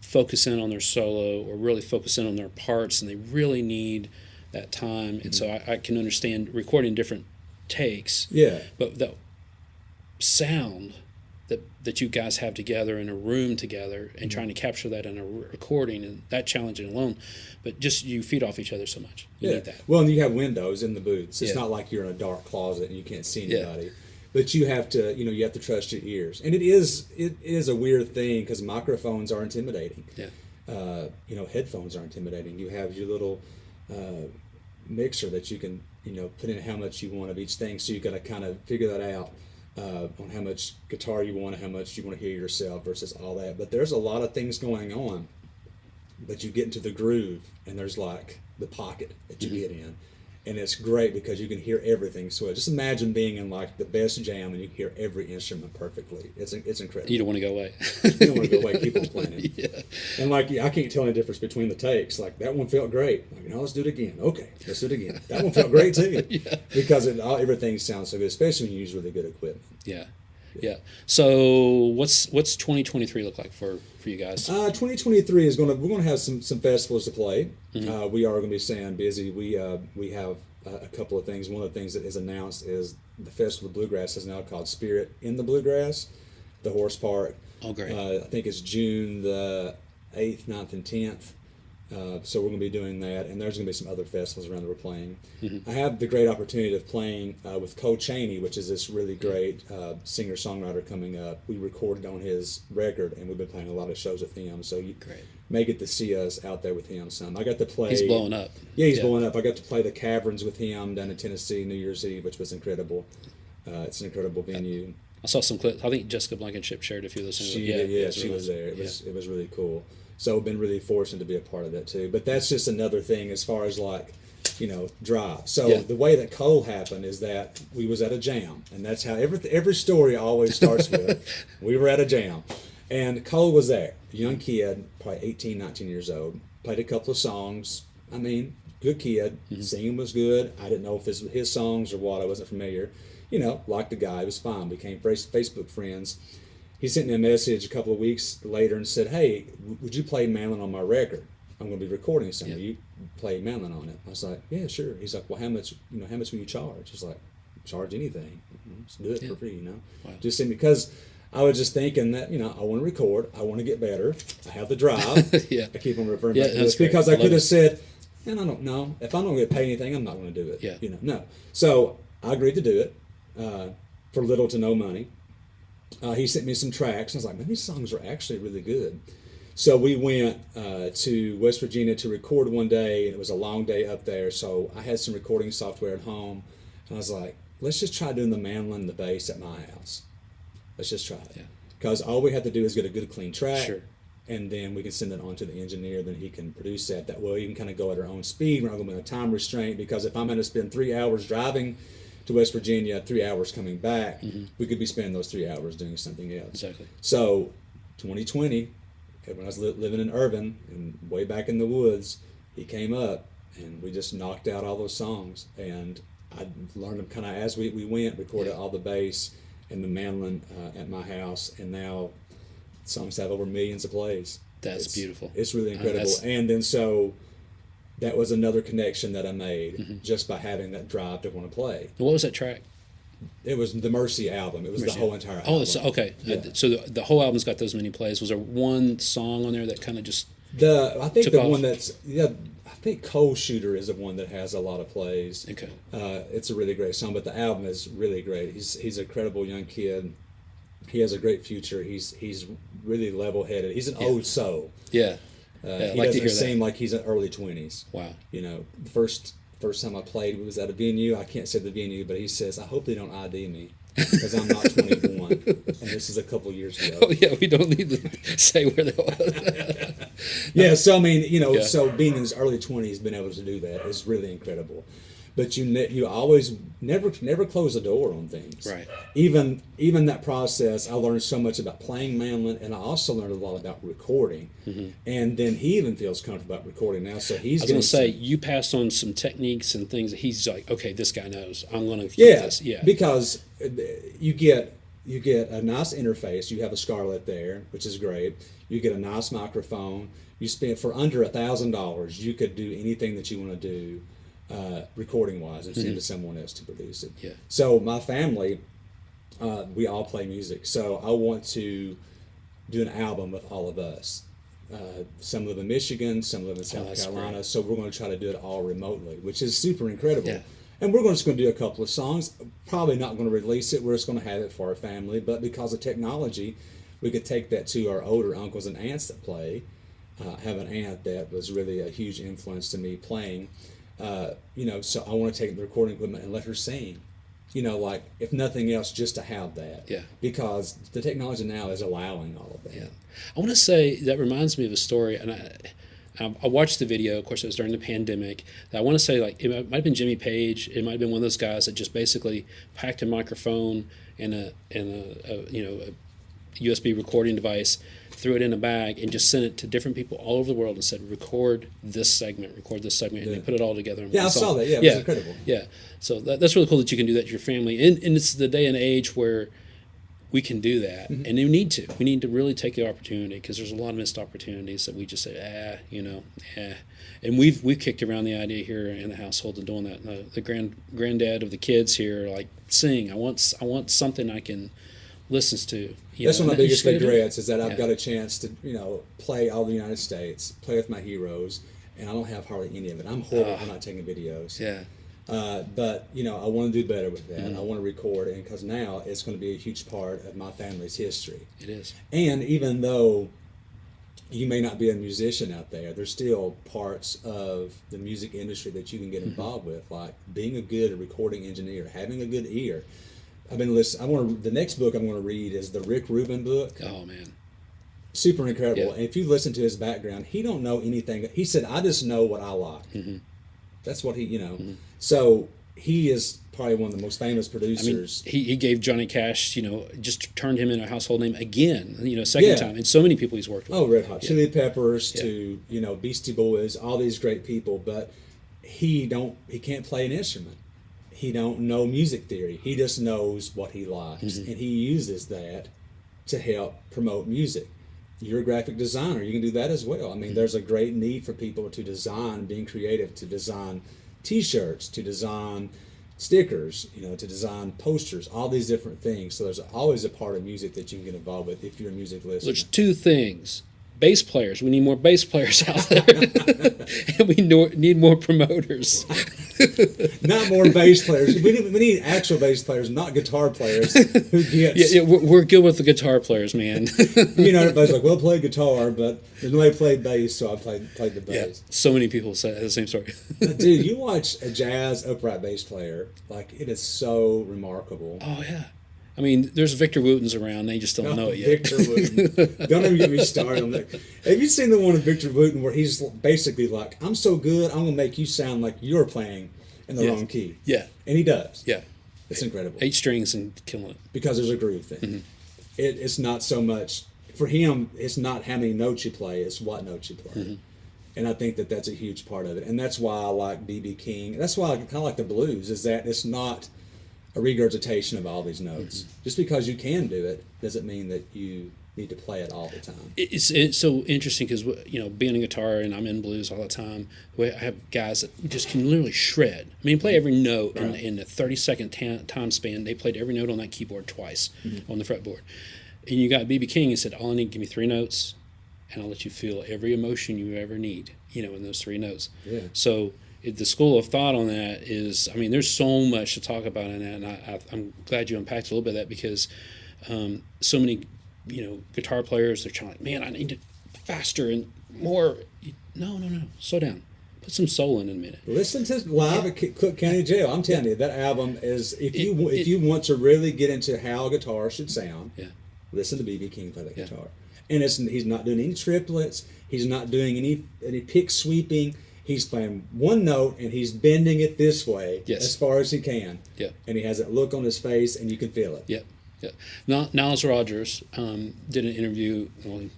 focus in on their solo or really focus in on their parts, and they really need that time. And so I can understand recording different takes. Yeah. But the sound that you guys have together in a room together and trying to capture that in a recording, and that challenging alone, but just you feed off each other so much. You need that. Well, and you have windows in the booths. It's Yeah. not like you're in a dark closet and you can't see Yeah. anybody. But you have to, you have to trust your ears. And it is a weird thing because microphones are intimidating. Yeah. Headphones are intimidating. You have your little mixer that you can, put in how much you want of each thing. So you got to kind of figure that out on how much guitar you want and how much you want to hear yourself versus all that. But there's a lot of things going on. But you get into the groove and there's like the pocket that you get in. And it's great because you can hear everything. So just imagine being in like the best jam and you hear every instrument perfectly. It's incredible. You don't want to go away. You don't want to go away. Keep on playing. Yeah. And like I can't tell any difference between the takes. Like that one felt great. Like no, let's do it again. Okay, let's do it again. That one felt great too. Yeah. Because everything sounds so good, especially when you use really good equipment. Yeah. Yeah. So what's 2023 look like for you guys? 2023 is we're gonna have some festivals to play. Mm-hmm. We are gonna be staying busy. We have a couple of things. One of the things that is announced is the Festival of Bluegrass is now called Spirit in the Bluegrass, the Horse Park. Oh, great. I think it's June the 8th, 9th, and 10th. So we're going to be doing that, and there's going to be some other festivals around that we're playing. Mm-hmm. I have the great opportunity of playing with Cole Chaney, which is this really great singer-songwriter coming up. We recorded on his record, and we've been playing a lot of shows with him. So you may get to see us out there with him some. I got to play. He's blowing up. Yeah, he's blowing up. I got to play the Caverns with him down in Tennessee, New Year's Eve, which was incredible. It's an incredible venue. I saw some clips. I think Jessica Blankenship shared a few of those. She was there. It was really cool. So I've been really fortunate to be a part of that too. But that's just another thing as far as like, drive. So the way that Cole happened is that we was at a jam, and that's how every story always starts with. We were at a jam, and Cole was there, a young kid, probably 18, 19 years old. Played a couple of songs. I mean, good kid. Mm-hmm. Singing was good. I didn't know if this was his songs or what. I wasn't familiar. Liked the guy. It was fine. Became Facebook friends. He sent me a message a couple of weeks later and said, "Hey, would you play mandolin on my record? I'm going to be recording something. You play mandolin on it." I was like, "Yeah, sure." He's like, "Well, how much will you charge?" I was like, "Charge anything. Just do it for free, Wow. Just because I was just thinking that, I want to record. I want to get better. I have the drive." Yeah. I keep on referring back to this great. because I could have said, and I don't know. If I don't get paid anything, I'm not going to do it. Yeah. No. So I agreed to do it for little to no money. He sent me some tracks. I was like, man, these songs are actually really good. So we went to West Virginia to record one day, and it was a long day up there. So I had some recording software at home, and I was like, let's just try doing the mandolin and the bass at my house. Let's just try it. Because all we have to do is get a good, clean track, and then we can send it on to the engineer. Then he can produce that. That way we can kind of go at our own speed. We're not going to be on a time restraint, because if I'm going to spend 3 hours driving to West Virginia, 3 hours coming back, we could be spending those 3 hours doing something else. Exactly. So 2020, when I was living in Irvin and way back in the woods, he came up and we just knocked out all those songs. And I learned them kind of as we went, recorded all the bass and the mandolin at my house. And now songs have over millions of plays. It's beautiful. It's really incredible. And then so that was another connection that I made just by having that drive to want to play. What was that track? It was the Mercy album. It was the whole entire album. Oh, so, okay. Yeah. So the whole album's got those many plays. Was there one song on there that kind of just I think the off? one that's I think Coal Shooter is the one that has a lot of plays. Okay. It's a really great song, but the album is really great. He's a credible young kid. He has a great future. He's really level-headed. He's an old soul. Yeah. He like doesn't to hear seem that. like he's in early 20s. Wow. The first time I played was at a venue. I can't say the venue, but he says, "I hope they don't ID me because I'm not 21." And this is a couple years ago. Oh, yeah, we don't need to say where that was. Yeah, so I mean, so being in his early 20s, being able to do that is really incredible. But you always never close the door on things. Right. Even that process, I learned so much about playing mandolin, and I also learned a lot about recording. And then he even feels comfortable about recording now. So he's. I was going to say, you passed on some techniques and things that he's like, okay, this guy knows. I'm going to keep this. Yeah. Because you get a nice interface. You have a Scarlett there, which is great. You get a nice microphone. You spend for under $1,000. You could do anything that you want to do. Recording wise, and send to someone else to produce it. Yeah. So my family, we all play music. So I want to do an album with all of us. Some live in Michigan, some live in South Carolina. Great. So we're going to try to do it all remotely, which is super incredible. Yeah. And we're just going to do a couple of songs. Probably not going to release it. We're just going to have it for our family. But because of technology, we could take that to our older uncles and aunts that play. I have an aunt that was really a huge influence to me playing. So I want to take the recording equipment and let her sing, like if nothing else, just to have that. Yeah. Because the technology now is allowing all of that. Yeah. I want to say that reminds me of a story, and I watched the video. Of course, it was during the pandemic. I want to say like it might have been Jimmy Page. It might have been one of those guys that just basically packed a microphone and a USB recording device, threw it in a bag, and just sent it to different people all over the world and said, record this segment, and they put it all together in one I song. saw that. Yeah, it was incredible. Yeah, so that's really cool that you can do that to your family, and it's the day and age where we can do that, and we need to. We need to really take the opportunity, because there's a lot of missed opportunities that we just say, And we've kicked around the idea here in the household of doing that. The granddad of the kids here, like, sing. I want something I can listen to. That's one of my biggest regrets is that I've got a chance to, play all the United States, play with my heroes, and I don't have hardly any of it. I'm horrible for not taking videos. Yeah. But I want to do better with that. I want to record, and because now it's going to be a huge part of my family's history. It is. And even though you may not be a musician out there, there's still parts of the music industry that you can get involved with, like being a good recording engineer, having a good ear. I've been listening. The next book I'm going to read is the Rick Rubin book. Oh man, super incredible. Yeah. And if you listen to his background, he don't know anything. He said, "I just know what I like." That's what he, So he is probably one of the most famous producers. I mean, he gave Johnny Cash, just turned him into a household name again, second time. And so many people he's worked with. Oh, Red Hot Chili Peppers to Beastie Boys, all these great people, but he can't play an instrument. He don't know music theory. He just knows what he likes, and he uses that to help promote music. You're a graphic designer. You can do that as well. I mean, there's a great need for people to design, being creative, to design T-shirts, to design stickers, to design posters, all these different things. So there's always a part of music that you can get involved with if you're a music listener. There's two things. Bass players. We need more bass players out there. And we need more promoters. Not more bass players. We need actual bass players, not guitar players who gets... Yeah, we're good with the guitar players, man. Everybody's like, well, I played guitar, but nobody played bass, so I played the bass. Yeah, so many people say the same story. Dude, you watch a jazz upright bass player, like, it is so remarkable. Oh, yeah. I mean, there's Victor Wootens around. They just don't know it yet. Victor Wooten. Don't even get me started on that. Have you seen the one of Victor Wooten where he's basically like, I'm so good, I'm going to make you sound like you're playing in the wrong key. Yeah. And he does. Yeah. It's incredible. 8 strings and killing it. Because there's a groove thing. It's not so much, for him, it's not how many notes you play, it's what notes you play. And I think that that's a huge part of it. And that's why I like B.B. King. That's why I kind of like the blues, is that it's not a regurgitation of all these notes. Just because you can do it doesn't mean that you need to play it all the time. It's so interesting because, being a guitar and I'm in blues all the time, I have guys that just can literally shred. I mean, play every note in a 30-second time span. They played every note on that keyboard twice on the fretboard. And you got B.B. King, he said, all I need, give me 3 notes, and I'll let you feel every emotion you ever need, in those 3 notes. Yeah. So the school of thought on that is, I mean, there's so much to talk about in that, and I'm glad you unpacked a little bit of that, because so many, guitar players, they're trying, man, I need it faster and more. No, slow down. Put some soul in a minute. Listen to Live at Cook County Jail. I'm telling you, that album is, if you want to really get into how a guitar should sound, listen to B.B. King play that guitar. And he's not doing any triplets. He's not doing any pick sweeping. He's playing one note and he's bending it this way as far as he can. Yeah. And he has that look on his face and you can feel it. Yeah. Yeah. Niles Rodgers did an interview,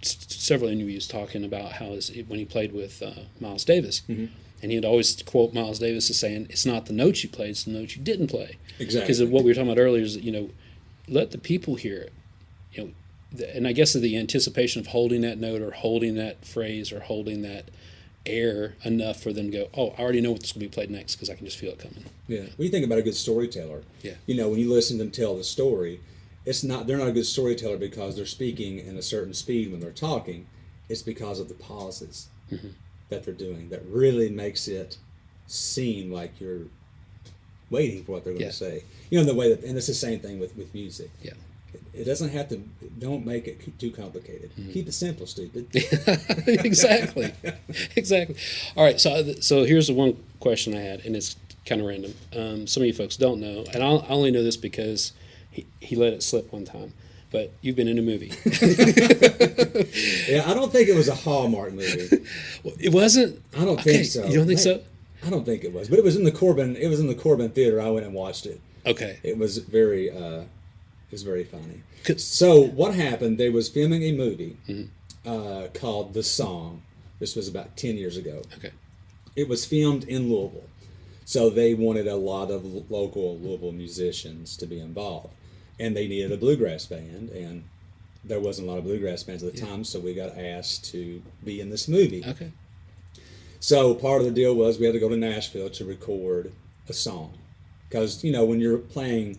several interviews, talking about how when he played with Miles Davis. And he'd always quote Miles Davis as saying, it's not the notes you played, it's the notes you didn't play. Exactly. Because of what we were talking about earlier is, let the people hear it. And I guess the anticipation of holding that note or holding that phrase or holding that air enough for them to go, oh, I already know what's going to be played next because I can just feel it coming. Yeah. When you think about a good storyteller, when you listen to them tell the story, they're not a good storyteller because they're speaking in a certain speed when they're talking. It's because of the pauses that they're doing that really makes it seem like you're waiting for what they're going to say. The way that, and it's the same thing with music. Yeah. It doesn't have to. Don't make it too complicated. Keep it simple, stupid. Exactly. All right. So here's the one question I had, and it's kind of random. Some of you folks don't know, and I only know this because he let it slip one time. but you've been in a movie. Yeah, I don't think it was a Hallmark movie. Well, it wasn't. I don't think so. You don't think so? I don't think it was, but it was in the Corbin. It was in the Corbin Theater. I went and watched it. Okay. It was very funny. So what happened? They was filming a movie called The Song. This was about 10 years ago. Okay. It was filmed in Louisville, so they wanted a lot of local Louisville musicians to be involved, and they needed a bluegrass band, and there wasn't a lot of bluegrass bands at the time, so we got asked to be in this movie. Okay. So part of the deal was we had to go to Nashville to record a song, because when you're playing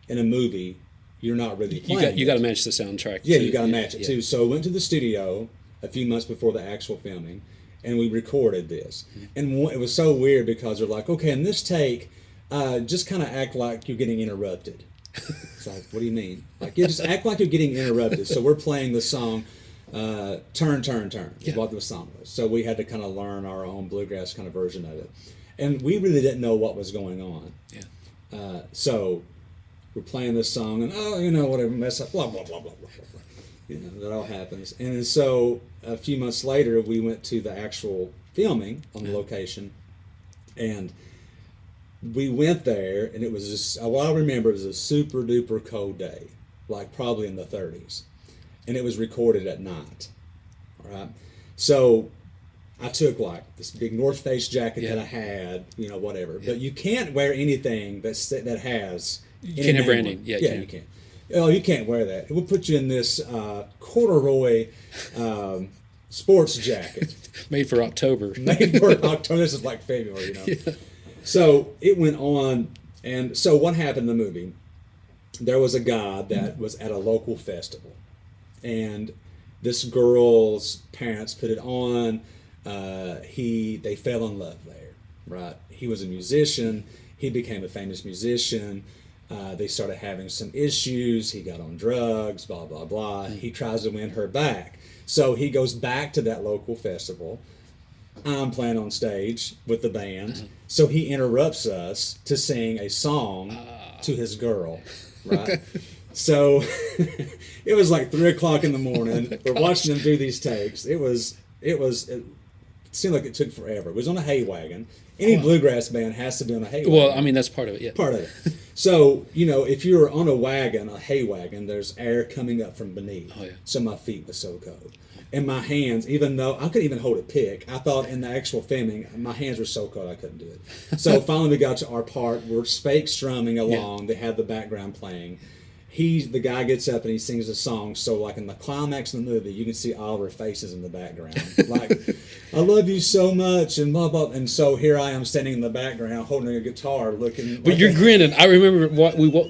in a movie, you're not really playing. You got to match the soundtrack. Yeah, you got to match it too. So I went to the studio a few months before the actual filming, and we recorded this. And it was so weird because they're like, okay, in this take, just kind of act like you're getting interrupted. It's like, what do you mean? Like, yeah, just act like you're getting interrupted. So we're playing the song. Turn, turn, turn is what the song was. So we had to kind of learn our own bluegrass kind of version of it. And we really didn't know what was going on. Yeah. So we're playing this song and, whatever, mess up, blah, blah, blah, blah, blah, blah. That all happens. And so a few months later, we went to the actual filming on the location. And we went there, and it was just, what I remember, it was a super duper cold day, like probably in the 30s. And it was recorded at night. All right. So I took like this big North Face jacket that I had, whatever. Yeah. But you can't wear anything that has. You can't have branding. Yeah, you can't. Oh, you can't wear that. It will put you in this corduroy sports jacket. Made for October. Made for October. This is like February, Yeah. So it went on. And so what happened in the movie? There was a guy that was at a local festival. And this girl's parents put it on. They fell in love there, right? He was a musician. He became a famous musician. They started having some issues. He got on drugs, blah, blah, blah. He tries to win her back. So he goes back to that local festival. I'm playing on stage with the band. So he interrupts us to sing a song to his girl, right? So it was like 3 o'clock in the morning. We're watching them do these takes. It seemed like it took forever. It was on a hay wagon. Any bluegrass band has to be on a hay wagon. Well, I mean, that's part of it, yeah. Part of it. So, if you're on a hay wagon, there's air coming up from beneath. Oh, yeah. So my feet were so cold. And my hands, even though I couldn't even hold a pick, I thought in the actual filming, my hands were so cold I couldn't do it. So finally we got to our part. We're fake strumming along. They had the background playing. The guy gets up and he sings a song. So like in the climax of the movie, you can see all of our faces in the background. Like, I love you so much and blah, blah. And so here I am standing in the background holding a guitar looking. But you're grinning. I remember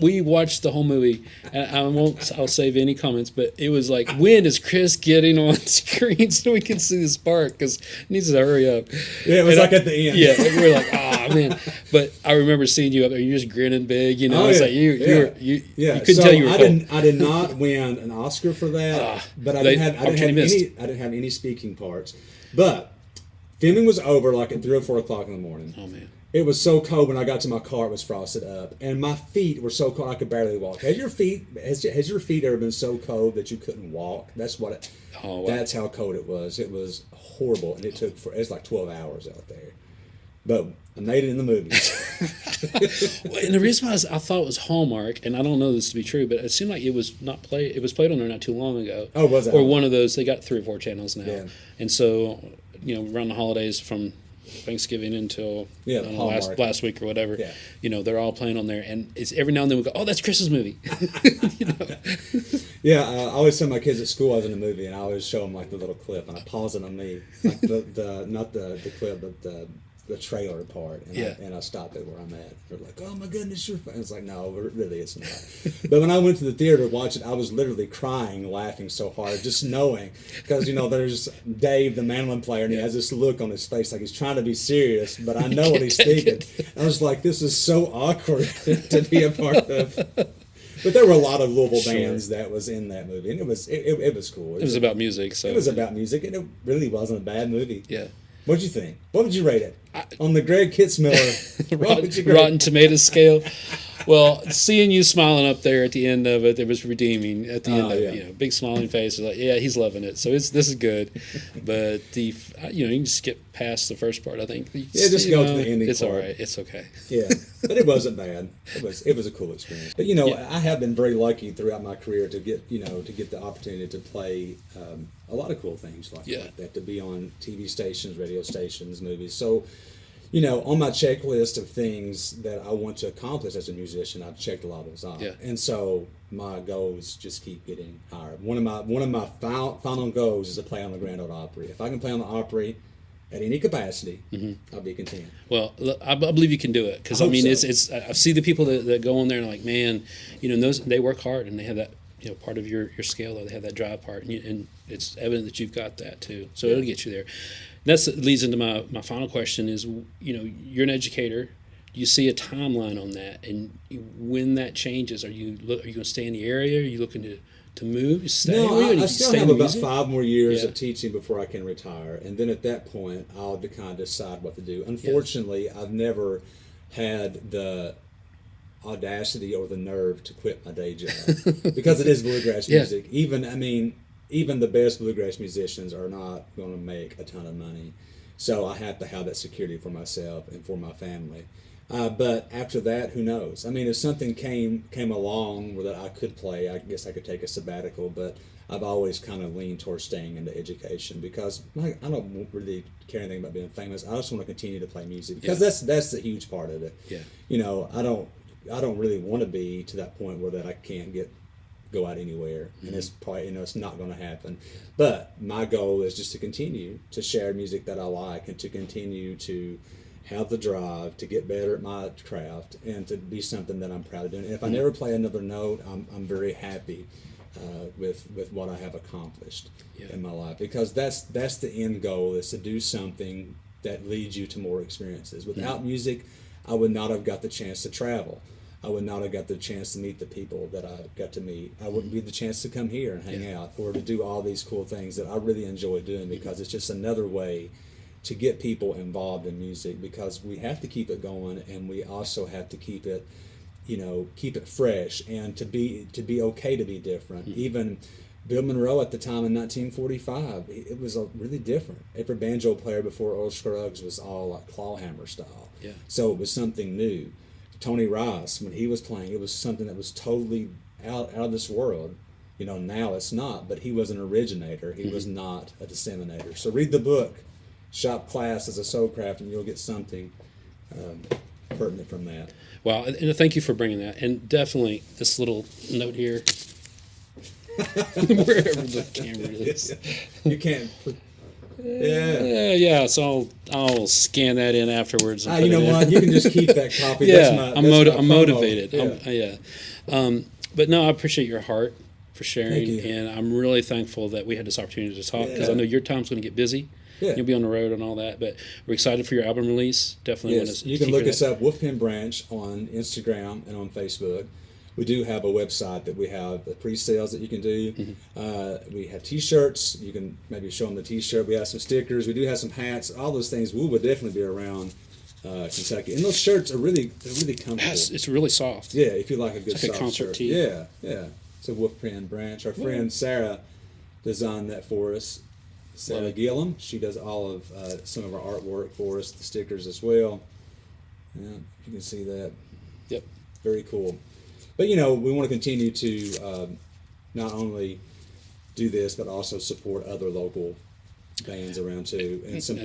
we watched the whole movie, and I'll save any comments, but it was like, when is Chris getting on screen so we can see the spark? Because he needs to hurry up. Yeah, it was at the end. Yeah, and we were like, oh, man. But I remember seeing you up there, you're just grinning big, It's like you couldn't tell you were cold. I did not win an Oscar for that, but I didn't have any speaking parts. But filming was over like at 3 or 4 o'clock in the morning. Oh man! It was so cold when I got to my car. It was frosted up, and my feet were so cold I could barely walk. Has your feet ever been so cold that you couldn't walk? That's what it. Oh, wow. That's how cold it was. It was horrible, and it was like 12 hours out there. But I made it in the movies. And the reason why I thought it was Hallmark, and I don't know this to be true, but it seemed like it was not played. It was played on there not too long ago. Oh, was it? Or one of those. They got 3 or 4 channels now, yeah. And so around the holidays from Thanksgiving until last week or whatever, they're all playing on there, and it's every now and then we go, oh, that's Chris's movie. Yeah, I always tell my kids at school I was in a movie, and I always show them like the little clip, and I pause it on me, like not the clip, but the trailer part, and I stopped it where I'm at. They're like, "Oh my goodness, you're fine." It's like, no, really, it's not. But when I went to the theater to watch it, I was literally crying, laughing so hard, just knowing, because there's Dave, the mandolin player, and he has this look on his face like he's trying to be serious, but I know what he's thinking. I was like, this is so awkward to be a part of. But there were a lot of Louisville bands that was in that movie, and it was cool. It was about music, so it was about music, and it really wasn't a bad movie. Yeah. What'd you think? What would you rate it? On the Greg Kitzmiller Rotten Tomatoes scale? Well, seeing you smiling up there at the end of it, it was redeeming. At the end of yeah. it, big smiling face. Like, yeah, he's loving it. So this is good. But you can just get past the first part. I think. Yeah, just go to the ending. It's part. all right. It's okay. Yeah, but it wasn't bad. It was a cool experience. But I have been very lucky throughout my career to get the opportunity to play a lot of cool things like that, to be on TV stations, radio stations, movies. So, on my checklist of things that I want to accomplish as a musician, I've checked a lot of those off. Yeah. And so my goals just keep getting higher. One of my final goals is to play on the Grand Ole Opry. If I can play on the Opry at any capacity, I'll be content. Well, I believe you can do it, because I see the people that go on there and are like, man, they work hard and they have that part of your scale, though they have that drive part, and it's evident that you've got that too. So it'll get you there. That leads into my final question is, you're an educator. Do you see a timeline on that? And when that changes, are you going to stay in the area? Are you looking to move? Stay? No, I still have about 5 more years Yeah. of teaching before I can retire. And then at that point, I'll kind of decide what to do. Unfortunately, I've never had the audacity or the nerve to quit my day job because it is bluegrass music. Even the best bluegrass musicians are not going to make a ton of money. So I have to have that security for myself and for my family. But after that, who knows? I mean, if something came along where that I could play, I guess I could take a sabbatical. But I've always kind of leaned towards staying into education because I don't really care anything about being famous. I just want to continue to play music because that's the huge part of it. Yeah. I don't really want to be to that point where that I can't go out anywhere, and it's probably it's not going to happen. But my goal is just to continue to share music that I like and to continue to have the drive to get better at my craft and to be something that I'm proud of doing. And if I never play another note, I'm very happy with what I have accomplished in my life, because that's the end goal, is to do something that leads you to more experiences. Without music, I would not have got the chance to travel. I would not have got the chance to meet the people that I got to meet. I wouldn't be the chance to come here and hang out or to do all these cool things that I really enjoy doing, because it's just another way to get people involved in music, because we have to keep it going, and we also have to keep it fresh, and to be okay to be different. Even Bill Monroe at the time in 1945, it was really different. Every banjo player before Earl Scruggs was all like clawhammer style. Yeah. So it was something new. Tony Rice, when he was playing, it was something that was totally out of this world. Now it's not, but he was an originator. He was not a disseminator. So read the book, Shop Class as a Soul Craft, and you'll get something pertinent from that. Wow, and thank you for bringing that. And definitely this little note here, wherever the camera is. You can't. Yeah. Yeah. So I'll scan that in afterwards. And You know what? You can just keep that copy. Yeah, I'm promo. motivated. Yeah. But no, I appreciate your heart for sharing, Thank you. and I'm really thankful that we had this opportunity to talk, because Yeah. I know your time's going to get busy. Yeah. You'll be on the road and all that, but we're excited for your album release. Definitely want Yes, to. you can look us up, Wolfpen Branch, on Instagram and on Facebook. We do have a website that we have pre-sales that you can do. We have T-shirts. You can maybe show them the T-shirt. We have some stickers. We do have some hats. All those things. We would definitely be around Kentucky, and those shirts are really comfortable. Yes, it's really soft. Yeah, if you like a good It's like a soft concert shirt. tee. Yeah. It's a Wolfpen Branch. Our friend Sarah designed that for us. Sarah Love it. Gillum. She does all of some of our artwork for us, the stickers as well. Yeah, you can see that. Yep. Very cool. But we want to continue to not only do this, but also support other local bands around too, and some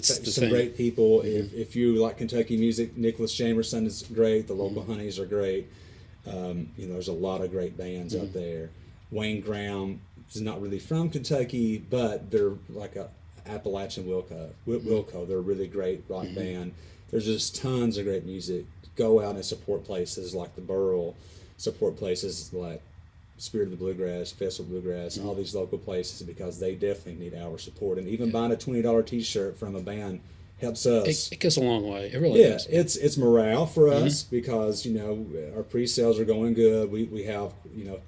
great people. If you like Kentucky music, Nicholas Jamerson is great. The local Honeys are great. There's a lot of great bands out there. Wayne Graham is not really from Kentucky, but they're like a Appalachian Wilco. They're a really great rock band. There's just tons of great music. Go out and support places like the Burl. Support places like Spirit of the Bluegrass, Festival Bluegrass, all these local places, because they definitely need our support. And even buying a $20 T-shirt from a band helps us. It goes a long way. It really does. It's morale for us, because our pre-sales are going good. We have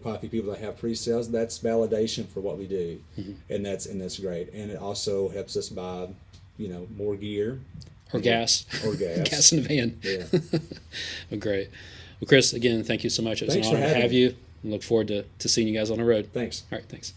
quite a few people that have pre-sales. That's validation for what we do, and that's great. And it also helps us buy more gear Or gas. or gas. Gas in the van. Yeah. Well, great. Well, Chris, again, thank you so much. It was Thanks an for honor to having have me. you, and look forward to seeing you guys on the road. Thanks. All right, thanks.